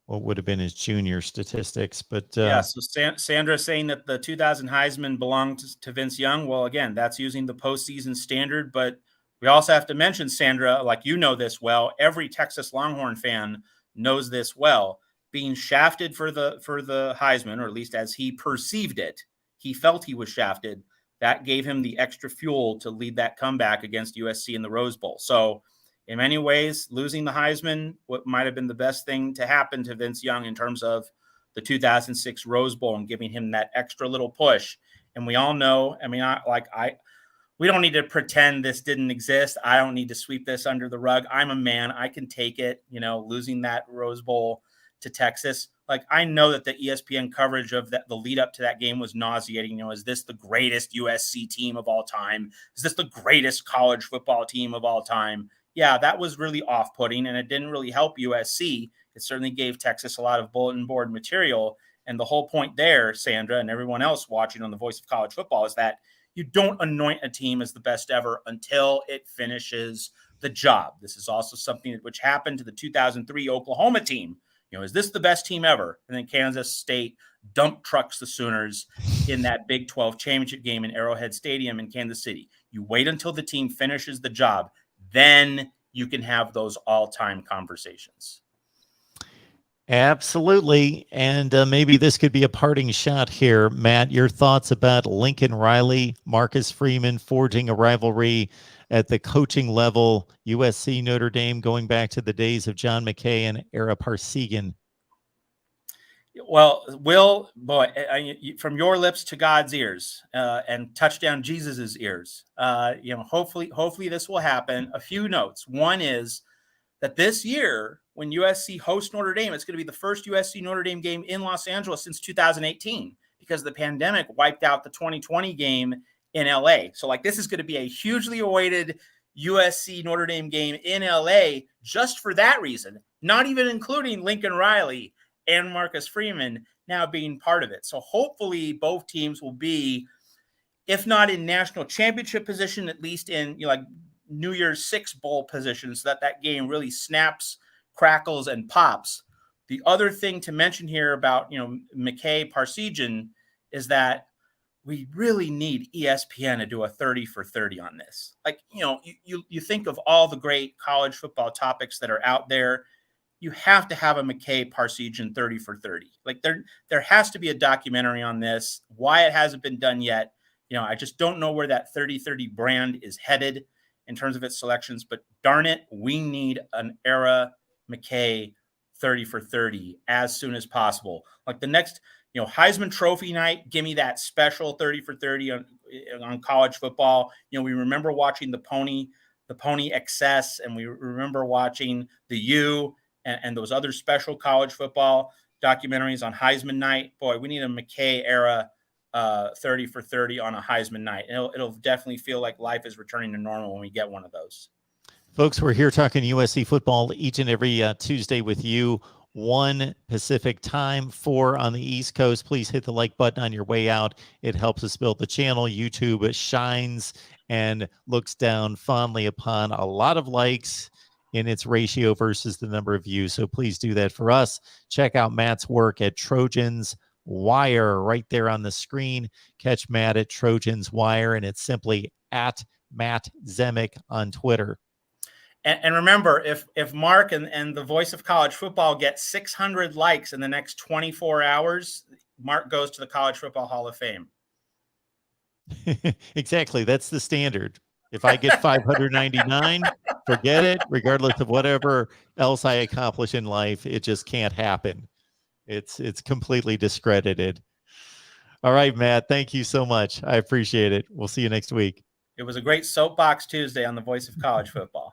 what would have been his junior, statistics. But yeah, so Sandra saying that the 2000 Heisman belonged to Vince Young. Well, again, that's using the postseason standard, but we also have to mention, Sandra, like this well, every Texas Longhorn fan knows this well, being shafted for the Heisman, or at least as he perceived it, he felt he was shafted. That gave him the extra fuel to lead that comeback against USC in the Rose Bowl. So in many ways, losing the Heisman, what might have been the best thing to happen to Vince Young in terms of the 2006 Rose Bowl and giving him that extra little push. And we all know, we don't need to pretend this didn't exist. I don't need to sweep this under the rug. I'm a man. I can take it, losing that Rose Bowl to Texas. Like, I know that the ESPN coverage of the lead up to that game was nauseating. Is this the greatest USC team of all time? Is this the greatest college football team of all time? Yeah, that was really off-putting, and it didn't really help USC. It certainly gave Texas a lot of bulletin board material. And the whole point there, Sandra, and everyone else watching on the Voice of College Football, is that you don't anoint a team as the best ever until it finishes the job. This is also something which happened to the 2003 Oklahoma team. Is this the best team ever? And then Kansas State dump trucks the Sooners in that Big 12 championship game in Arrowhead Stadium in Kansas City. You wait until the team finishes the job. Then you can have those all-time conversations. Absolutely. And maybe this could be a parting shot here. Matt, your thoughts about Lincoln Riley, Marcus Freeman forging a rivalry at the coaching level, USC, Notre Dame, going back to the days of John McKay and Ara Parsegian? Well, Will, boy, from your lips to God's ears, and touchdown Jesus's ears. Hopefully this will happen. A few notes. One is that this year, when USC hosts Notre Dame, it's going to be the first USC Notre Dame game in Los Angeles since 2018, because the pandemic wiped out the 2020 game in LA. So this is going to be a hugely awaited USC Notre Dame game in LA just for that reason, not even including Lincoln Riley and Marcus Freeman now being part of it. So hopefully both teams will be, if not in national championship position, at least in New Year's Six bowl positions, so that game really snaps, crackles, and pops. The other thing to mention here about McKay Parsegian is that we really need ESPN to do a 30 for 30 on this. You think of all the great college football topics that are out there. You have to have a McKay Parsegian 30 for 30. There has to be a documentary on this. Why it hasn't been done yet, I just don't know where that 30-30 brand is headed in terms of its selections. But darn it, we need an Ara McKay 30 for 30 as soon as possible. The next, Heisman Trophy night, give me that special 30 for 30 on college football. We remember watching the Pony Excess, and we remember watching the U and those other special college football documentaries on Heisman night. Boy, we need a McKay era 30 for 30 on a Heisman night. It'll definitely feel like life is returning to normal when we get one of those. Folks, we're here talking USC football each and every Tuesday with you. 1 Pacific time, 4 on the East Coast. Please hit the like button on your way out. It helps us build the channel. YouTube shines and looks down fondly upon a lot of likes in its ratio versus the number of views. So please do that for us. Check out Matt's work at Trojans Wire right there on the screen. Catch Matt at Trojans Wire, and it's simply at Matt Zemek on Twitter. And remember, if Mark and the Voice of College Football get 600 likes in the next 24 hours, Mark goes to the College Football Hall of Fame. Exactly. That's the standard. If I get 599, forget it. Regardless of whatever else I accomplish in life, it just can't happen. It's completely discredited. All right, Matt, thank you so much. I appreciate it. We'll see you next week. It was a great Soapbox Tuesday on the Voice of College Football.